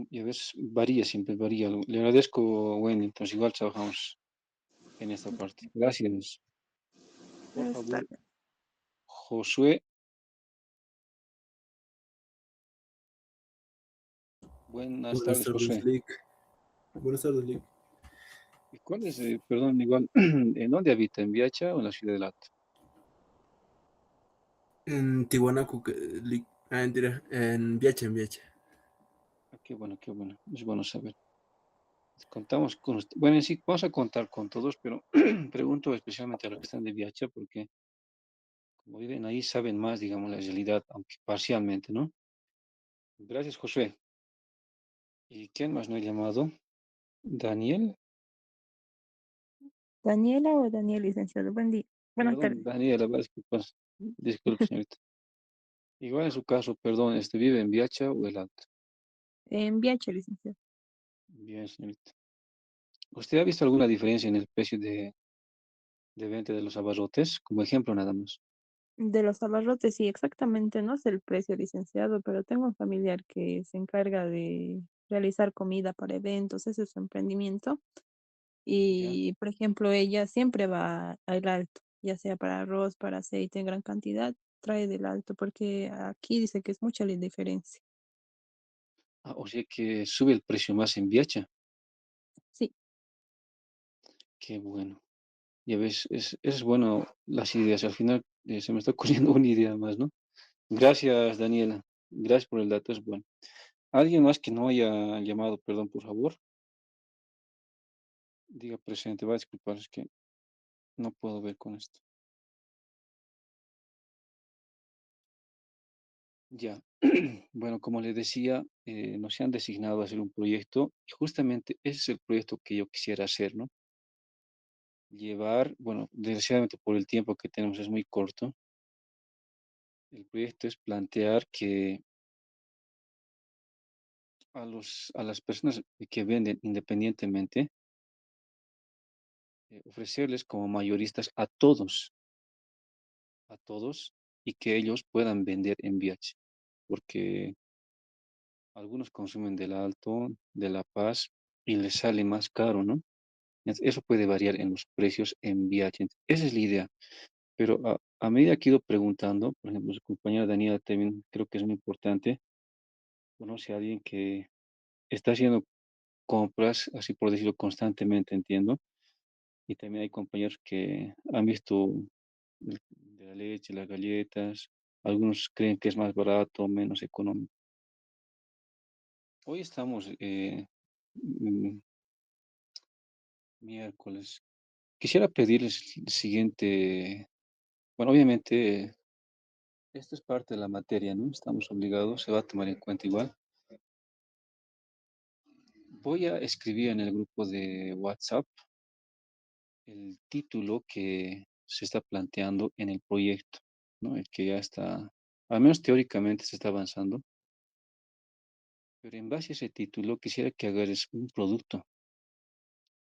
y a veces varía, siempre varía. Le agradezco, Wendy, entonces igual trabajamos en esta parte. Gracias. Por
Está
favor,
bien.
Josué, buenas
Buenas
tardes,
tardes,
Josué.
Lick. Buenas tardes, Lick.
¿Y cuál es, perdón, igual, en dónde habita? ¿En Viacha o en la ciudad del Alto?
En Tiwanaku, Lick. Ah, mentira. En Viacha, en Viacha.
Ah, qué bueno, qué bueno. Es bueno saber. Contamos con usted. Bueno, sí, vamos a contar con todos, pero pregunto especialmente a los que están de Viacha, porque como viven ahí, saben más, digamos, la realidad, aunque parcialmente, ¿no? Gracias, Josué. ¿Y quién más no ha llamado? Daniel.
Daniela o Daniel, licenciado. Buen día. Buenas
Perdón,
tardes.
Daniela, disculpas. Disculpe, señorita. Igual en su caso, perdón, ¿vive en Viacha o el Alto?
En Viacha, licenciado.
Bien, señorita. ¿Usted ha visto alguna diferencia en el precio de venta de los abarrotes? Como ejemplo, nada más.
De los abarrotes, sí, exactamente, no sé el precio, licenciado, pero tengo un familiar que se encarga de realizar comida para eventos, ese es su emprendimiento.
¿Ya?
Y, por ejemplo, ella siempre va al Alto, ya sea para arroz, para aceite en gran cantidad, trae del Alto, porque aquí dice que es mucha la diferencia.
Ah, o sea que sube el precio más en Viacha.
Sí,
Qué bueno. Ya ves, es bueno las ideas. Al final se me está ocurriendo una idea más, ¿no? Gracias, Daniela. Gracias por el dato, es bueno. ¿Alguien más que no haya llamado, perdón, por favor? Diga presente, va a disculpar, es que no puedo ver con esto. Ya. Bueno, como les decía, nos han designado a hacer un proyecto y justamente ese es el proyecto que yo quisiera hacer, ¿no? Llevar, bueno, desgraciadamente por el tiempo que tenemos es muy corto. El proyecto es plantear que a las personas que venden independientemente, ofrecerles como mayoristas a todos, y que ellos puedan vender en VIH, porque algunos consumen del Alto, de La Paz, y les sale más caro, ¿no? Eso puede variar en los precios en VIH. Esa es la idea. Pero a medida que he ido preguntando, por ejemplo, su compañera Daniela también creo que es muy importante, conoce a alguien que está haciendo compras, así por decirlo, constantemente, entiendo. Y también hay compañeros que han visto de la leche, las galletas. Algunos creen que es más barato, menos económico. Hoy estamos miércoles. Quisiera pedirles el siguiente. Bueno, obviamente esto es parte de la materia, ¿no? Estamos obligados, se va a tomar en cuenta igual. Voy a escribir en el grupo de WhatsApp el título que se está planteando en el proyecto, ¿no? El que ya está, al menos teóricamente se está avanzando, pero en base a ese título quisiera que agarres un producto,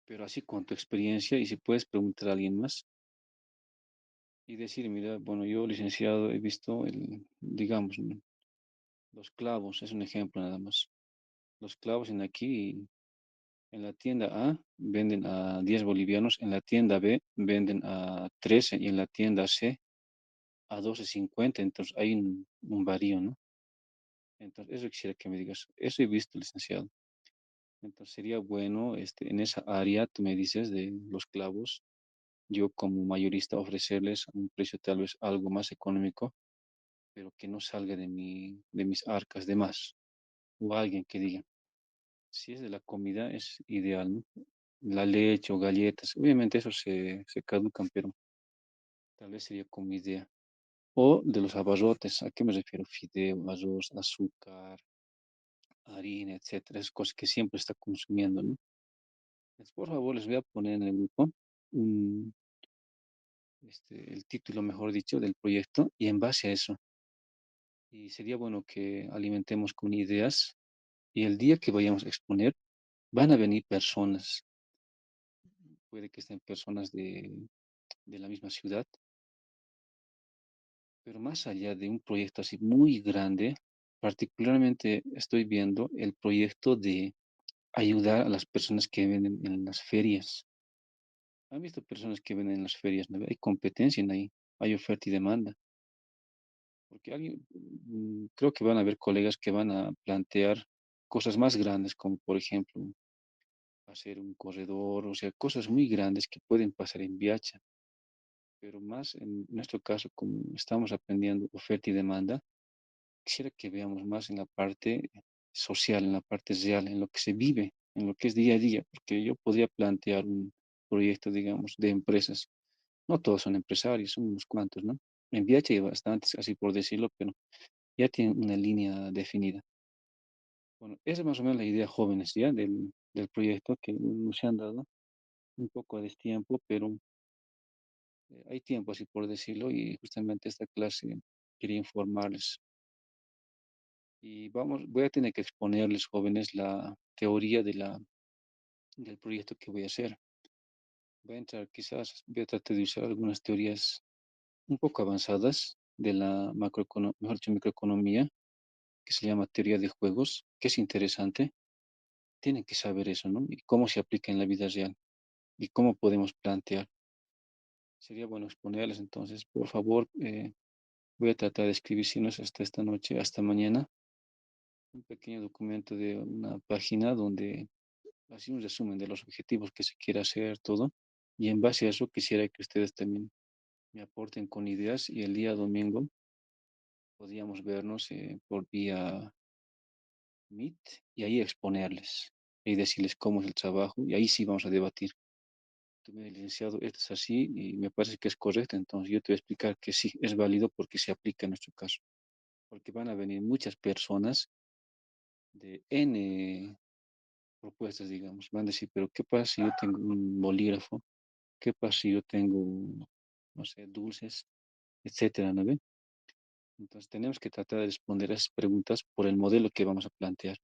pero así con tu experiencia y si puedes preguntar a alguien más y decir, mira, bueno, yo licenciado he visto digamos, ¿no? Los clavos, es un ejemplo nada más. Los clavos en aquí, en la tienda A venden a 10 bolivianos, en la tienda B venden a 13 y en la tienda C a 12.50, entonces hay un varío, ¿no? Entonces, eso quisiera que me digas. Eso he visto, licenciado. Entonces, sería bueno, en esa área, tú me dices de los clavos, yo como mayorista ofrecerles a un precio tal vez algo más económico, pero que no salga de mis arcas de más. O alguien que diga, si es de la comida, es ideal, ¿no? La leche o galletas, obviamente eso se caducan, pero tal vez sería como idea. O de los abarrotes, ¿a qué me refiero? Fideo, arroz, azúcar, harina, etcétera, es cosas que siempre está consumiendo, ¿no? Entonces, por favor, les voy a poner en el grupo un, el título, mejor dicho, del proyecto y en base a eso. Y sería bueno que alimentemos con ideas y el día que vayamos a exponer, van a venir personas, puede que estén personas de la misma ciudad, pero más allá de un proyecto así muy grande, particularmente estoy viendo el proyecto de ayudar a las personas que venden en las ferias. ¿Han visto personas que venden en las ferias? ¿No? Hay competencia en ahí, hay oferta y demanda. Porque creo que van a haber colegas que van a plantear cosas más grandes, como por ejemplo hacer un corredor, o sea, cosas muy grandes que pueden pasar en Viacha. Pero más en nuestro caso, como estamos aprendiendo oferta y demanda, quisiera que veamos más en la parte social, en la parte real, en lo que se vive, en lo que es día a día, porque yo podría plantear un proyecto, digamos, de empresas. No todos son empresarios, son unos cuantos, ¿no? En VIH hay bastantes, así por decirlo, pero ya tienen una línea definida. Bueno, esa es más o menos la idea, jóvenes, ¿ya? Del proyecto que nos han dado un poco a destiempo, pero hay tiempo, así por decirlo, y justamente esta clase quería informarles. Y vamos, voy a tener que exponerles, jóvenes, la teoría del proyecto que voy a hacer. Voy a entrar, quizás, voy a tratar de usar algunas teorías un poco avanzadas de la macroeconomía, mejor dicho, microeconomía, que se llama teoría de juegos, que es interesante. Tienen que saber eso, ¿no? Y cómo se aplica en la vida real y cómo podemos plantear. Sería bueno exponerles, entonces, por favor, voy a tratar de escribir, si no es hasta esta noche, hasta mañana, un pequeño documento de una página donde así un resumen de los objetivos que se quiere hacer, todo. Y en base a eso quisiera que ustedes también me aporten con ideas y el día domingo podríamos vernos por vía Meet y ahí exponerles y decirles cómo es el trabajo y ahí sí vamos a debatir. Tú me dices, licenciado, esto es así y me parece que es correcto, entonces yo te voy a explicar que sí, es válido porque se aplica en nuestro caso. Porque van a venir muchas personas de N propuestas, digamos. Van a decir, pero ¿qué pasa si yo tengo un bolígrafo? ¿Qué pasa si yo tengo, no sé, dulces, etcétera, ¿no ve? Entonces tenemos que tratar de responder a esas preguntas por el modelo que vamos a plantear.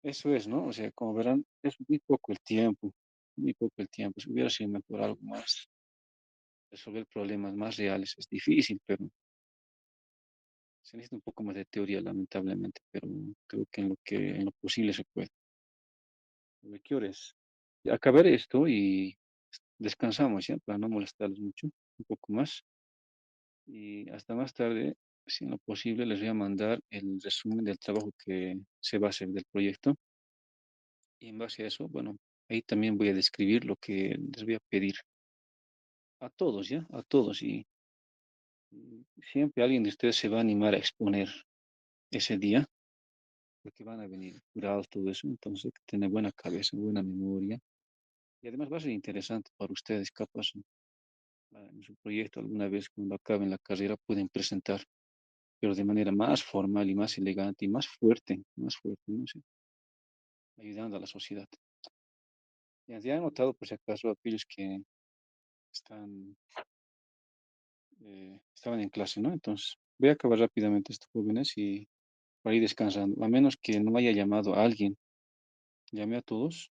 Eso es, ¿no? O sea, como verán, es muy poco el tiempo, muy poco el tiempo. Si hubiera sido mejor algo más, resolver problemas más reales, es difícil, pero se necesita un poco más de teoría, lamentablemente, pero creo que en lo posible se puede. ¿De qué hora es? Acabar esto y descansamos, ¿ya? Para no molestarlos mucho, un poco más. Y hasta más tarde, si en lo posible, les voy a mandar el resumen del trabajo que se va a hacer del proyecto. Y en base a eso, bueno, Ahí también voy a describir lo que les voy a pedir a todos, ¿ya? A todos. Y siempre alguien de ustedes se va a animar a exponer ese día, porque van a venir curados todo eso. Entonces, hay que tener buena cabeza, buena memoria. Y además va a ser interesante para ustedes, capaz en su proyecto alguna vez cuando acaben la carrera pueden presentar, pero de manera más formal y más elegante y más fuerte, ¿no? Sí, ayudando a la sociedad. Ya he notado, por si acaso, aquellos que están, estaban en clase, ¿no? Entonces, voy a acabar rápidamente estos jóvenes y para ir descansando. A menos que no haya llamado a alguien, llame a todos,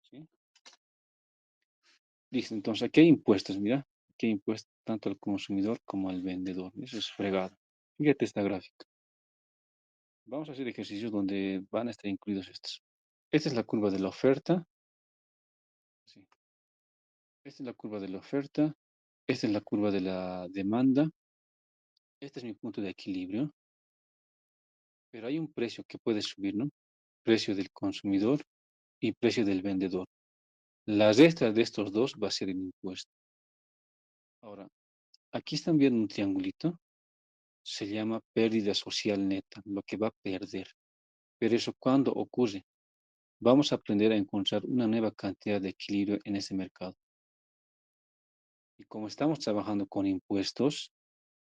¿sí? Listo, entonces aquí hay impuestos, mira. Aquí hay impuestos tanto al consumidor como al vendedor. Eso es fregado. Fíjate esta gráfica. Vamos a hacer ejercicios donde van a estar incluidos estos. Esta es la curva de la oferta. Sí. Esta es la curva de la oferta. Esta es la curva de la demanda. Este es mi punto de equilibrio. Pero hay un precio que puede subir, ¿no? Precio del consumidor y precio del vendedor. La resta de estos dos va a ser el impuesto. Ahora, aquí están viendo un triangulito. Se llama pérdida social neta, lo que va a perder. Pero eso, ¿cuándo ocurre? Vamos a aprender a encontrar una nueva cantidad de equilibrio en ese mercado. Y como estamos trabajando con impuestos,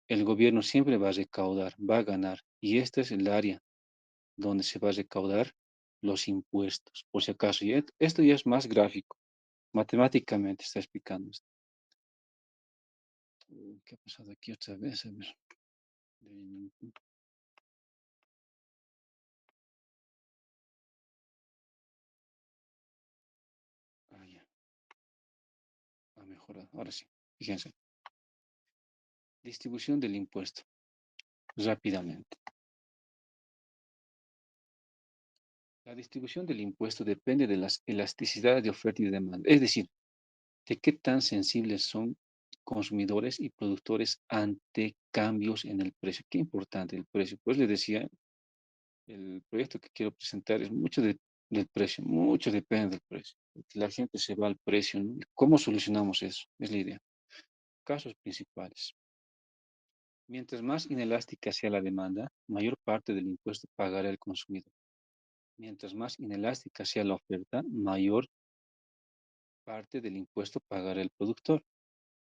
el gobierno siempre va a recaudar, va a ganar. Y este es el área donde se va a recaudar los impuestos. Por si acaso, y esto ya es más gráfico. Matemáticamente está explicando esto. ¿Qué ha pasado aquí otra vez? A ver. Ah, ya. Ha mejorado. Ahora sí. Fíjense. Distribución del impuesto. Rápidamente. La distribución del impuesto depende de las elasticidades de oferta y demanda. Es decir, de qué tan sensibles son consumidores y productores ante cambios en el precio. Qué importante el precio. Pues les decía, el proyecto que quiero presentar es del precio, mucho depende del precio. Porque la gente se va al precio, ¿no? ¿Cómo solucionamos eso? Es la idea. Casos principales. Mientras más inelástica sea la demanda, mayor parte del impuesto pagará el consumidor. Mientras más inelástica sea la oferta, mayor parte del impuesto pagará el productor.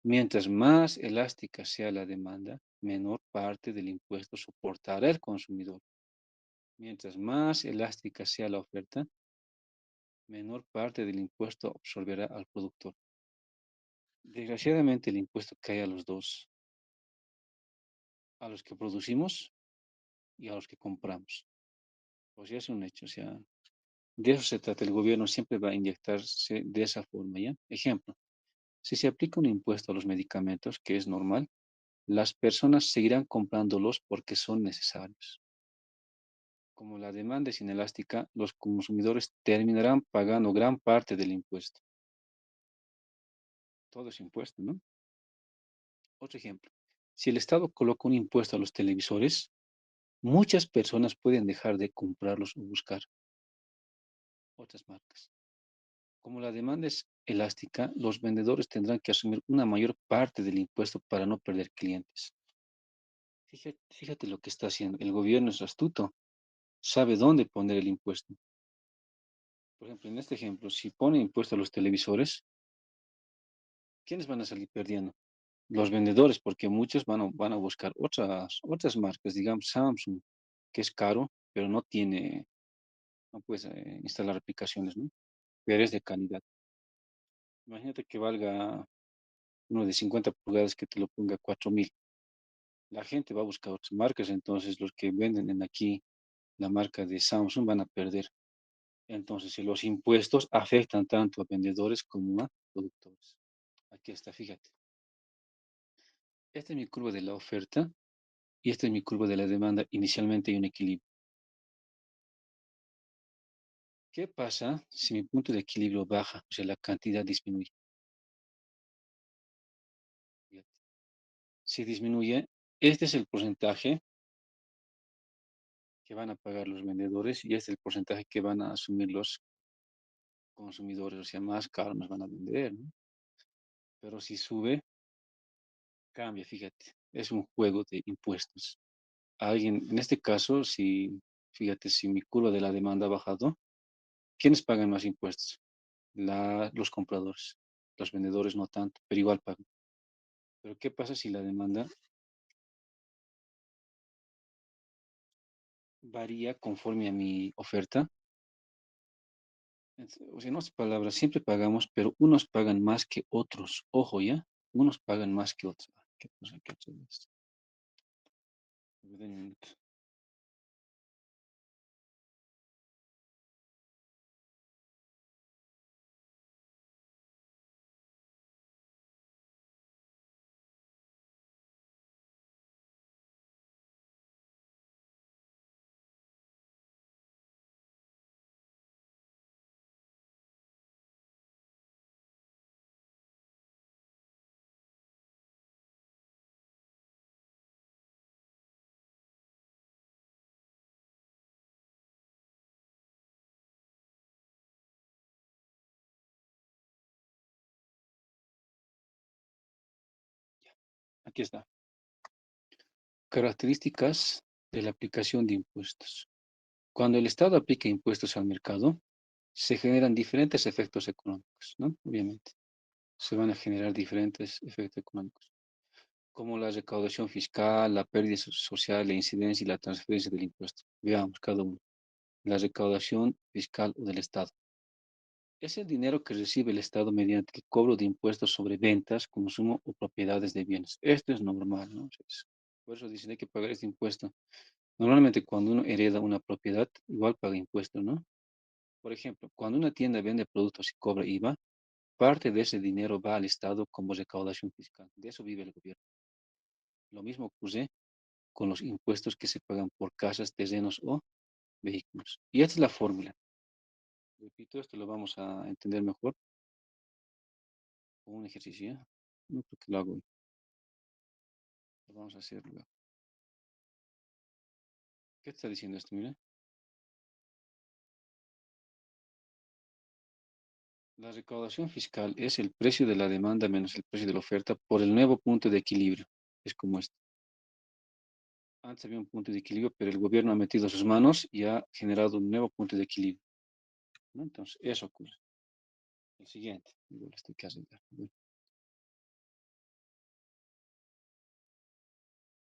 Mientras más elástica sea la demanda, menor parte del impuesto soportará el consumidor. Mientras más elástica sea la oferta, menor parte del impuesto absorberá al productor. Desgraciadamente, el impuesto cae a los dos, a los que producimos y a los que compramos. O sea, es un hecho, o sea, de eso se trata. El gobierno siempre va a inyectarse de esa forma, ¿ya? Ejemplo, si se aplica un impuesto a los medicamentos, que es normal, las personas seguirán comprándolos porque son necesarios. Como la demanda es inelástica, los consumidores terminarán pagando gran parte del impuesto. Todo es impuesto, ¿no? Otro ejemplo. Si el Estado coloca un impuesto a los televisores, muchas personas pueden dejar de comprarlos o buscar otras marcas. Como la demanda es elástica, los vendedores tendrán que asumir una mayor parte del impuesto para no perder clientes. Fíjate lo que está haciendo. El gobierno es astuto, sabe dónde poner el impuesto. Por ejemplo, en este ejemplo, si pone impuesto a los televisores, ¿quiénes van a salir perdiendo? Los vendedores, porque muchos van a buscar otras marcas, digamos Samsung, que es caro, pero no puedes instalar aplicaciones, ¿no? Pero es de calidad. Imagínate que valga uno de 50 pulgadas que te lo ponga 4.000. La gente va a buscar otras marcas, entonces los que venden en aquí la marca de Samsung van a perder. Entonces, si los impuestos afectan tanto a vendedores como a productores. Aquí está, fíjate. Esta es mi curva de la oferta y esta es mi curva de la demanda. Inicialmente hay un equilibrio. ¿Qué pasa si mi punto de equilibrio baja? O sea, la cantidad disminuye. Fíjate. Si disminuye, este es el porcentaje que van a pagar los vendedores y este es el porcentaje que van a asumir los consumidores, o sea, más caro nos van a vender, ¿no? Pero si sube, cambia, fíjate, es un juego de impuestos. Alguien, en este caso, si, fíjate, si mi curva de la demanda ha bajado, ¿quiénes pagan más impuestos? Los compradores, los vendedores no tanto, pero igual pagan. Pero ¿qué pasa si la demanda varía conforme a mi oferta? O sea, en otras palabras, siempre pagamos, pero unos pagan más que otros. Ojo, ¿ya? Unos pagan más que otros. Ah, ¿qué cosa que hacer esto? Denme un minuto. Aquí está. Características de la aplicación de impuestos. Cuando el Estado aplica impuestos al mercado, se generan diferentes efectos económicos, ¿no? Obviamente, se van a generar diferentes efectos económicos, como la recaudación fiscal, la pérdida social, la incidencia y la transferencia del impuesto. Veamos cada uno. La recaudación fiscal o del Estado. Es el dinero que recibe el Estado mediante el cobro de impuestos sobre ventas, consumo o propiedades de bienes. Esto es normal, ¿no? Por eso dicen hay que pagar este impuesto. Normalmente cuando uno hereda una propiedad, igual paga impuesto, ¿no? Por ejemplo, cuando una tienda vende productos y cobra IVA, parte de ese dinero va al Estado como recaudación fiscal. De eso vive el gobierno. Lo mismo ocurre con los impuestos que se pagan por casas, terrenos o vehículos. Y esta es la fórmula. Repito, esto lo vamos a entender mejor con un ejercicio. ¿Ya? No creo que lo hago hoy. Lo vamos a hacer luego. ¿Qué está diciendo esto? Mira. La recaudación fiscal es el precio de la demanda menos el precio de la oferta por el nuevo punto de equilibrio. Es como esto. Antes había un punto de equilibrio, pero el gobierno ha metido sus manos y ha generado un nuevo punto de equilibrio, ¿no? Entonces, eso ocurre. El siguiente. Igual estoy que arreglar. Bueno,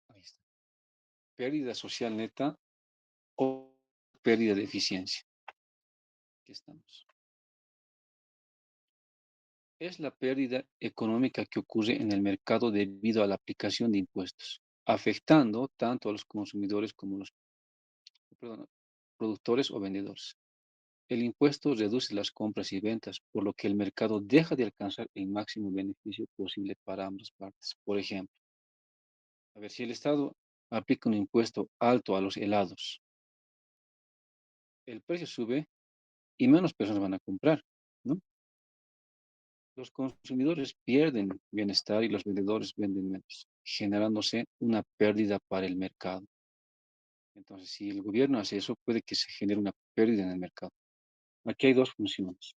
ahí está. Pérdida social neta o pérdida de eficiencia. Aquí estamos. Es la pérdida económica que ocurre en el mercado debido a la aplicación de impuestos, afectando tanto a los consumidores como a los perdón, productores o vendedores. El impuesto reduce las compras y ventas, por lo que el mercado deja de alcanzar el máximo beneficio posible para ambas partes. Por ejemplo, a ver, si el Estado aplica un impuesto alto a los helados, el precio sube y menos personas van a comprar, ¿no? Los consumidores pierden bienestar y los vendedores venden menos, generándose una pérdida para el mercado. Entonces, si el gobierno hace eso, puede que se genere una pérdida en el mercado. Aquí hay dos funciones.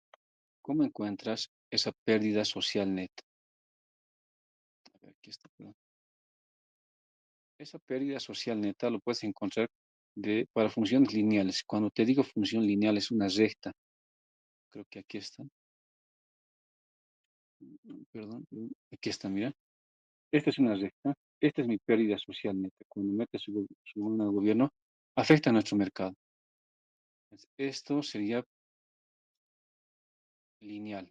¿Cómo encuentras esa pérdida social neta? A ver, aquí está. Perdón. Esa pérdida social neta lo puedes encontrar para funciones lineales. Cuando te digo función lineal es una recta. Creo que aquí está. Perdón, aquí está, mira. Esta es una recta. Esta es mi pérdida social neta. Cuando metes su gobierno, afecta a nuestro mercado. Esto sería lineal.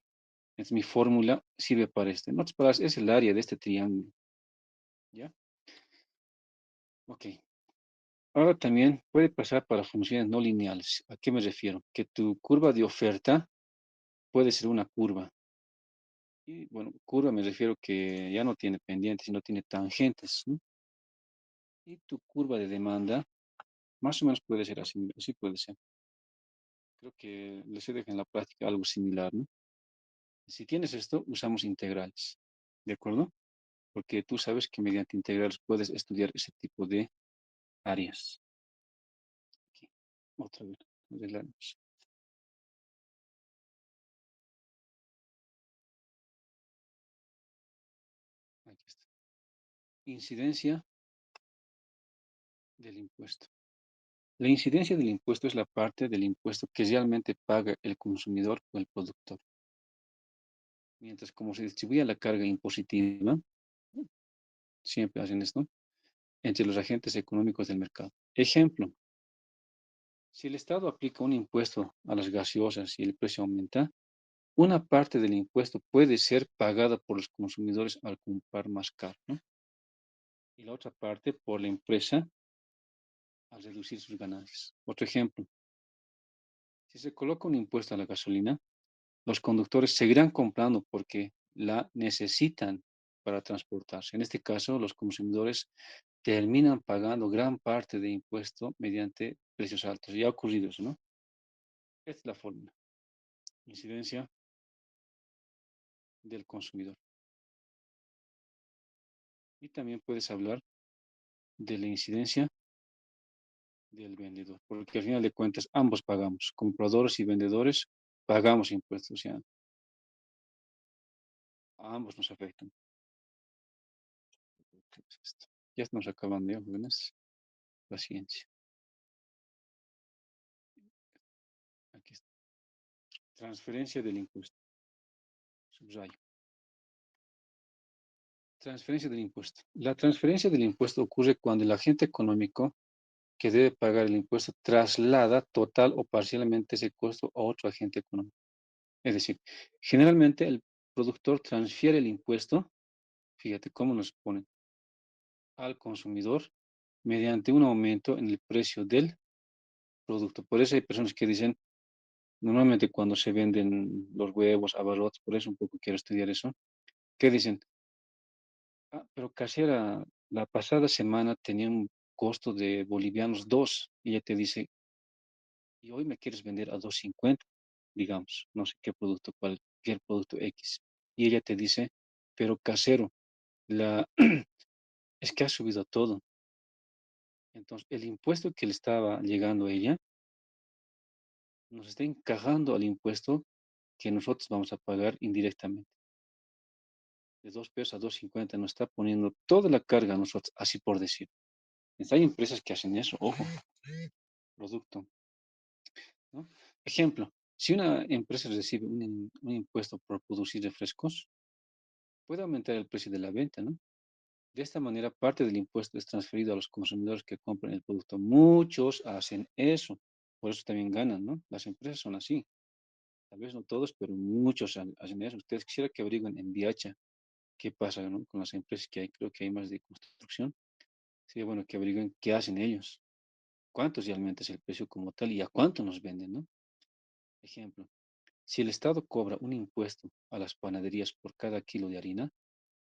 Es mi fórmula, sirve para esto. En otras palabras, es el área de este triángulo. ¿Ya? Ok. Ahora también puede pasar para funciones no lineales. ¿A qué me refiero? Que tu curva de oferta puede ser una curva. Y bueno, curva me refiero que ya no tiene pendientes, no tiene tangentes, ¿no? Y tu curva de demanda más o menos puede ser así, así puede ser. Creo que les he dejado en la práctica algo similar, ¿no? Si tienes esto, usamos integrales, ¿de acuerdo? Porque tú sabes que mediante integrales puedes estudiar ese tipo de áreas. Aquí, otra vez, arreglamos. Incidencia del impuesto. La incidencia del impuesto es la parte del impuesto que realmente paga el consumidor o el productor. Mientras como se distribuye la carga impositiva, siempre hacen esto, entre los agentes económicos del mercado. Ejemplo, si el Estado aplica un impuesto a las gaseosas y el precio aumenta, una parte del impuesto puede ser pagada por los consumidores al comprar más caro, ¿no? Y la otra parte por la empresa al reducir sus ganancias. Otro ejemplo, si se coloca un impuesto a la gasolina, los conductores seguirán comprando porque la necesitan para transportarse. En este caso, los consumidores terminan pagando gran parte de impuesto mediante precios altos. Ya ha ocurrido eso, ¿no? Esta es la fórmula. Incidencia del consumidor. Y también puedes hablar de la incidencia del vendedor, porque al final de cuentas ambos pagamos, compradores y vendedores pagamos impuestos, o sea, a ambos nos afectan. ¿Qué es esto? Ya nos acaban de jóvenes. Paciencia. Aquí está. Transferencia del impuesto. Subrayo. Transferencia del impuesto. La transferencia del impuesto ocurre cuando el agente económico que debe pagar el impuesto traslada total o parcialmente ese costo a otro agente económico. Es decir, generalmente el productor transfiere el impuesto, fíjate cómo nos ponen, al consumidor mediante un aumento en el precio del producto. Por eso hay personas que dicen, normalmente cuando se venden los huevos, abarrotes, por eso un poco quiero estudiar eso, que dicen, ah, pero casera, la pasada semana tenía un costo de bolivianos 2 y ella te dice, y hoy me quieres vender a 2.50, digamos, no sé qué producto, cualquier producto X. Y ella te dice, pero casero, la, es que ha subido todo. Entonces, el impuesto que le estaba llegando a ella nos está encajando al impuesto que nosotros vamos a pagar indirectamente. De 2 pesos a 2.50 nos está poniendo toda la carga a nosotros, así por decir. Entonces, hay empresas que hacen eso, ojo, producto, ¿no? Ejemplo, si una empresa recibe un impuesto por producir refrescos, puede aumentar el precio de la venta, ¿no? De esta manera, parte del impuesto es transferido a los consumidores que compran el producto. Muchos hacen eso, por eso también ganan, ¿no? Las empresas son así. Tal vez no todos, pero muchos hacen eso. Ustedes quisiera que averigüen en Viacha qué pasa, ¿no? Con las empresas que hay, creo que hay más de construcción. Sería bueno que averigüen qué hacen ellos, cuánto realmente es el precio como tal y a cuánto nos venden, ¿no? Ejemplo, si el Estado cobra un impuesto a las panaderías por cada kilo de harina,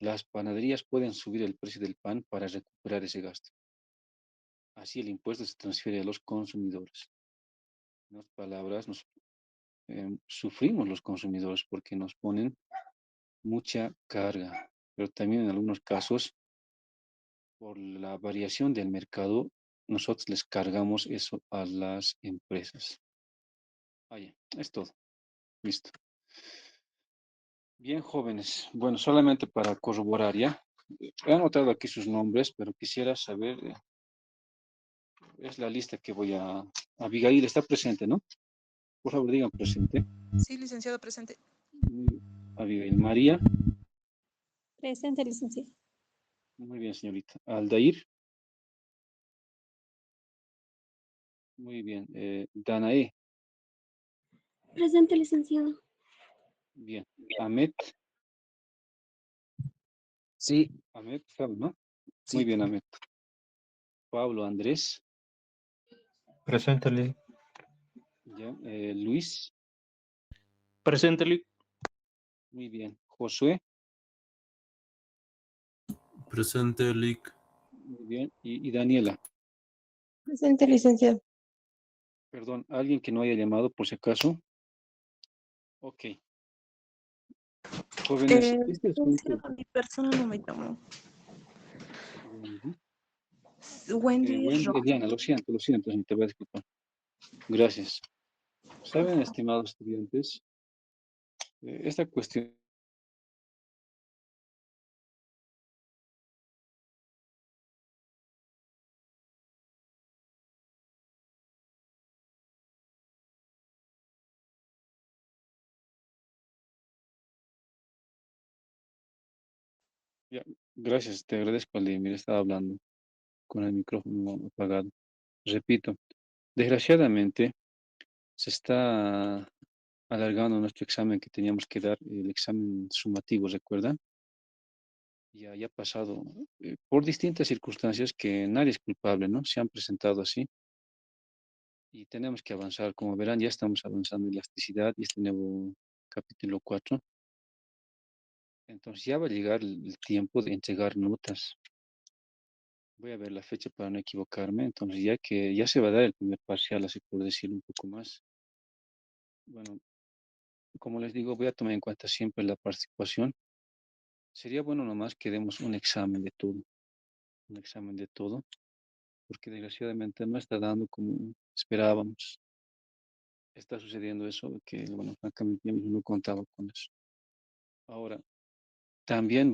las panaderías pueden subir el precio del pan para recuperar ese gasto. Así el impuesto se transfiere a los consumidores. En otras palabras, sufrimos los consumidores porque nos ponen mucha carga, pero también en algunos casos, por la variación del mercado, nosotros les cargamos eso a las empresas. Ahí, es todo. Listo. Bien, jóvenes. Bueno, solamente para corroborar ya. He anotado aquí sus nombres, pero quisiera saber, es la lista que voy a... Abigail está presente, ¿no? Por favor, digan presente.
Sí, licenciado, presente.
Abigail María.
Presente, licenciado.
Muy bien, señorita. Aldair. Muy bien. Danae.
Presente, licenciado.
Bien. Ahmed.
Sí,
Ahmed, ¿sabe, no? Muy
sí.
bien, Ahmed. Pablo Andrés.
Presente,
Ya. Luis.
Presente, Lic.
Muy bien. Josué.
Presente, Lic.
Muy bien. Y Daniela.
Presente, licenciado.
Perdón, alguien que no haya llamado por si acaso. Ok. Jóvenes, este asunto.
Licenciado, mi persona no me llamó.
Wendy,
Wendy
Wendy,
Rojas.
Diana, lo siento, te voy a disculpar. Gracias. Saben, estimados estudiantes, esta cuestión Ya, gracias, te agradezco, Ali. Mira, estaba hablando con el micrófono apagado. Repito, desgraciadamente se está alargando nuestro examen que teníamos que dar, el examen sumativo, ¿recuerdan? Ya ha pasado por distintas circunstancias que nadie es culpable, ¿no? Se han presentado así y tenemos que avanzar. Como verán, ya estamos avanzando en elasticidad y este nuevo capítulo 4. Entonces ya va a llegar el tiempo de entregar notas. Voy a ver la fecha para no equivocarme. Entonces ya que ya se va a dar el primer parcial, así por decirlo un poco más. Bueno, como les digo, voy a tomar en cuenta siempre la participación. Sería bueno nomás que demos un examen de todo, porque desgraciadamente no está dando como esperábamos. Está sucediendo eso que, bueno, francamente yo mismo no contaba con eso. Ahora, también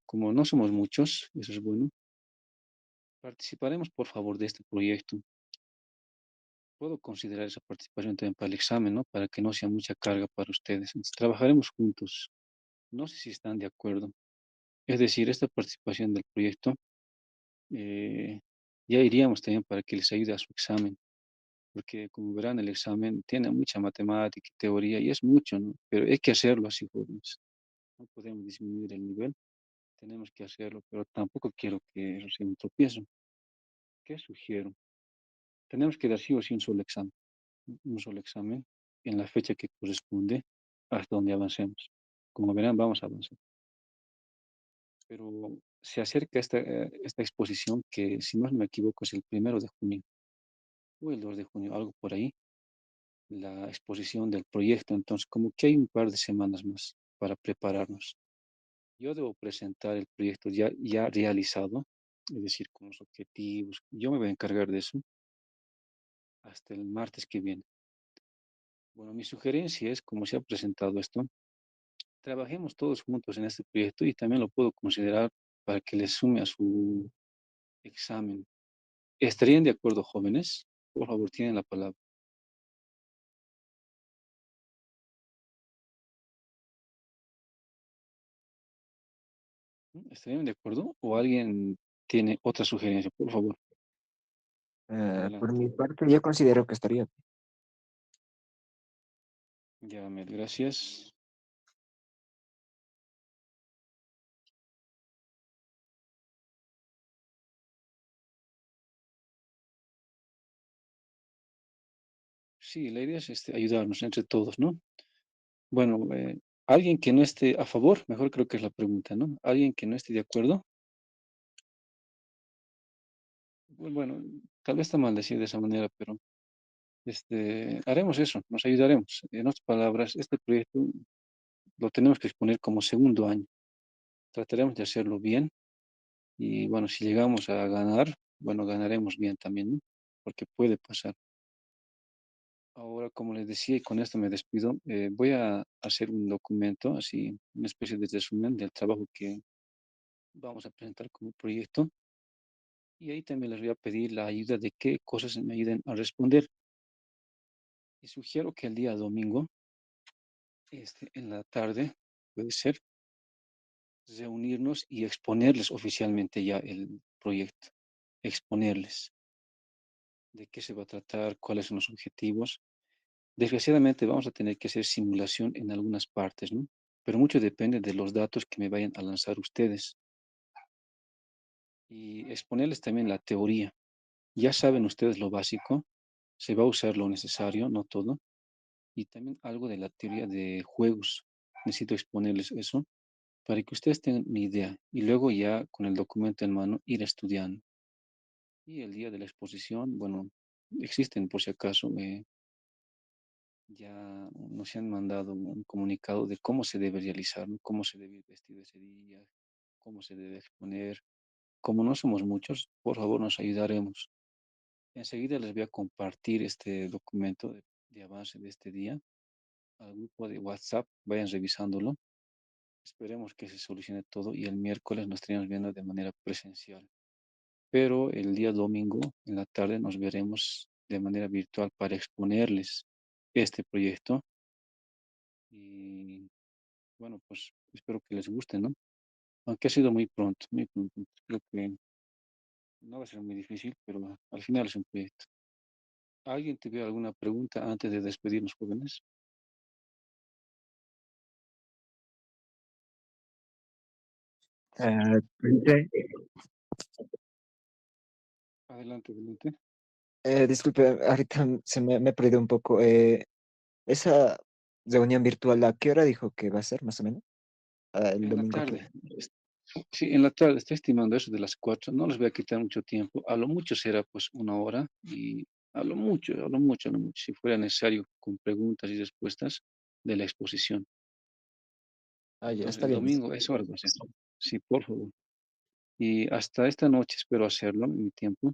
como no somos muchos, eso es bueno, participaremos por favor de este proyecto. Puedo considerar esa participación también para el examen, ¿no? Para que no sea mucha carga para ustedes. Entonces, trabajaremos juntos. No sé si están de acuerdo. Es decir, esta participación del proyecto, eh, ya iríamos también para que les ayude a su examen, porque como verán, el examen tiene mucha matemática y teoría y es mucho, ¿no? Pero hay que hacerlo así, jóvenes. No podemos disminuir el nivel, tenemos que hacerlo, pero tampoco quiero que eso sea un tropiezo. ¿Qué sugiero? Tenemos que dar sí o sí un solo examen en la fecha que corresponde hasta donde avancemos. Como verán, vamos a avanzar. Pero se acerca esta exposición que, si no me equivoco, es el 1 de junio o el 2 de junio, algo por ahí, la exposición del proyecto. Entonces, como que hay un par de semanas más para prepararnos. Yo debo presentar el proyecto ya realizado, es decir, con los objetivos. Yo me voy a encargar de eso hasta el martes que viene. Bueno, mi sugerencia es, como se ha presentado esto, trabajemos todos juntos en este proyecto y también lo puedo considerar para que le sume a su examen. ¿Estarían de acuerdo, jóvenes? Por favor, tienen la palabra. ¿Mm? ¿Estarían de acuerdo? ¿O alguien tiene otra sugerencia? Por favor,
Por
adelante.
mi parte, yo considero que estaría.
Ya, Mel, gracias. Sí, la idea es ayudarnos entre todos, ¿no? Bueno, alguien que no esté a favor, mejor creo que es la pregunta, ¿no? Alguien que no esté de acuerdo. Bueno, tal vez está mal decir de esa manera, pero haremos eso, nos ayudaremos. En otras palabras, este proyecto lo tenemos que exponer como segundo año. Trataremos de hacerlo bien y bueno, si llegamos a ganar, bueno, ganaremos bien también, ¿no? Porque puede pasar. Ahora, como les decía, y con esto me despido, voy a hacer un documento, así, una especie de resumen del trabajo que vamos a presentar como proyecto. Y ahí también les voy a pedir la ayuda de qué cosas me ayuden a responder. Y sugiero que el día domingo, en la tarde, puede ser, reunirnos y exponerles oficialmente ya el proyecto. Exponerles de qué se va a tratar, cuáles son los objetivos. Desgraciadamente vamos a tener que hacer simulación en algunas partes, ¿no? Pero mucho depende de los datos que me vayan a lanzar ustedes. Y exponerles también la teoría. Ya saben ustedes lo básico, se va a usar lo necesario, no todo. Y también algo de la teoría de juegos. Necesito exponerles eso para que ustedes tengan una idea y luego ya con el documento en mano ir estudiando. Y el día de la exposición, bueno, existen por si acaso, ya nos han mandado un comunicado de cómo se debe realizar, ¿no? Cómo se debe vestir ese día, cómo se debe exponer. Como no somos muchos, por favor nos ayudaremos. Enseguida les voy a compartir este documento de avance de este día al grupo de WhatsApp. Vayan revisándolo. Esperemos que se solucione todo y el miércoles nos estaremos viendo de manera presencial. Pero el día domingo en la tarde nos veremos de manera virtual para exponerles este proyecto. Y bueno, pues espero que les guste, ¿no? aunque ha sido muy pronto, muy pronto. Creo que no va a ser muy difícil, pero al final es un proyecto. ¿Alguien tiene alguna pregunta antes de despedirnos, jóvenes?
Profe,
Adelante, adelante.
disculpe, ahorita me he perdido un poco. Esa reunión virtual, ¿a qué hora dijo que va a ser, más o menos? Ah, el
En la
domingo que...
tarde. Sí, en la tarde. Estoy estimando eso de las 4. No les voy a quitar mucho tiempo. A lo mucho será pues una hora y a lo mucho, a lo mucho, a lo mucho, si fuera necesario, con preguntas y respuestas de la exposición.
Ah, ya,
Entonces,
está
el
bien.
domingo es hora de hacer. Sí, por favor. Y hasta esta noche espero hacerlo en mi tiempo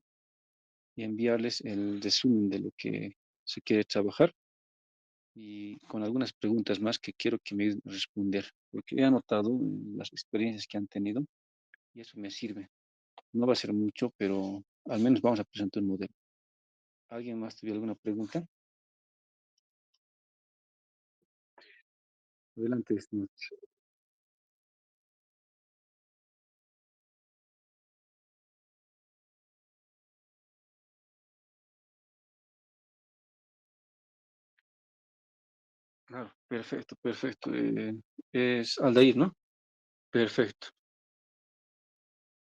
y enviarles el resumen de lo que se quiere trabajar y con algunas preguntas más que quiero que me ayuden a responder, porque he anotado las experiencias que han tenido y eso me sirve. No va a ser mucho, pero al menos vamos a presentar un modelo. ¿Alguien más tuviera alguna pregunta? Adelante, estimado. Claro, perfecto, perfecto. Es Aldair, ¿no? Perfecto.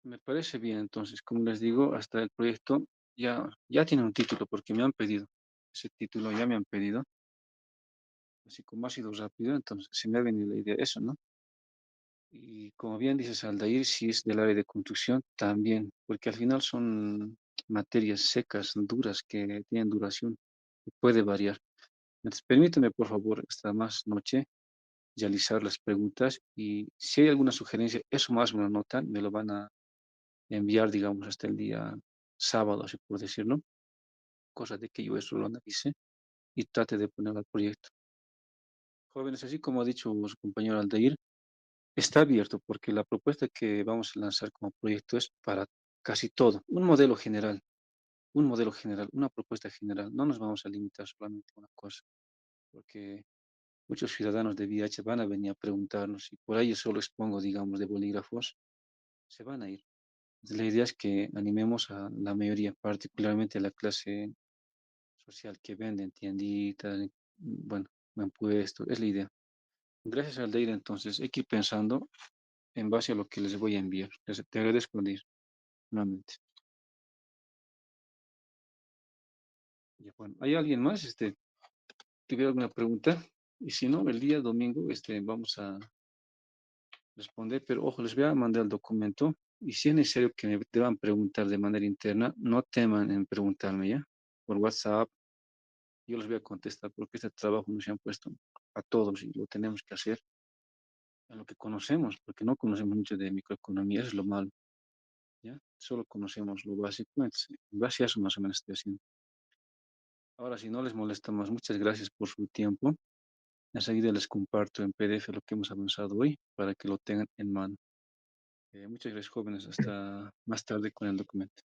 Me parece bien, entonces, como les digo, hasta el proyecto ya tiene un título porque me han pedido. Ese título ya me han pedido. Así como ha sido rápido, entonces se me ha venido la idea de eso, ¿no? Y como bien dices, Aldair, si es del área de construcción, también, porque al final son materias secas, duras, que tienen duración, y puede variar. Entonces, permíteme, por favor, esta más noche realizar las preguntas y si hay alguna sugerencia, eso más me lo notan, me lo van a enviar, digamos, hasta el día sábado, así por decirlo, cosa de que yo eso lo analice y trate de poner al proyecto. Jóvenes, así como ha dicho su compañero Aldair, está abierto porque la propuesta que vamos a lanzar como proyecto es para casi todo, un modelo general, una propuesta general. No nos vamos a limitar solamente a una cosa, porque muchos ciudadanos de VIH van a venir a preguntarnos y por ahí yo solo expongo, digamos, de bolígrafos, se van a ir. La idea es que animemos a la mayoría, particularmente a la clase social que vende en tienditas, bueno, en puestos, es la idea. Gracias al Aldeira, entonces, hay que ir pensando en base a lo que les voy a enviar. Te agradezco, Aldeir, nuevamente. Ya, bueno, ¿hay alguien más? ¿Tuviera alguna pregunta? Y si no, el día domingo, vamos a responder, pero ojo, les voy a mandar el documento y si es necesario que me deban preguntar de manera interna, no teman en preguntarme ya por WhatsApp. Yo les voy a contestar porque este trabajo nos han puesto a todos y lo tenemos que hacer en lo que conocemos, porque no conocemos mucho de microeconomía, eso es lo malo, ¿ya? Solo conocemos lo básico, entonces, en base a eso más o menos estoy haciendo. Ahora, si no les molesta más, muchas gracias por su tiempo. Enseguida les comparto en PDF lo que hemos avanzado hoy para que lo tengan en mano. Muchas gracias, jóvenes. Hasta más tarde con el documento.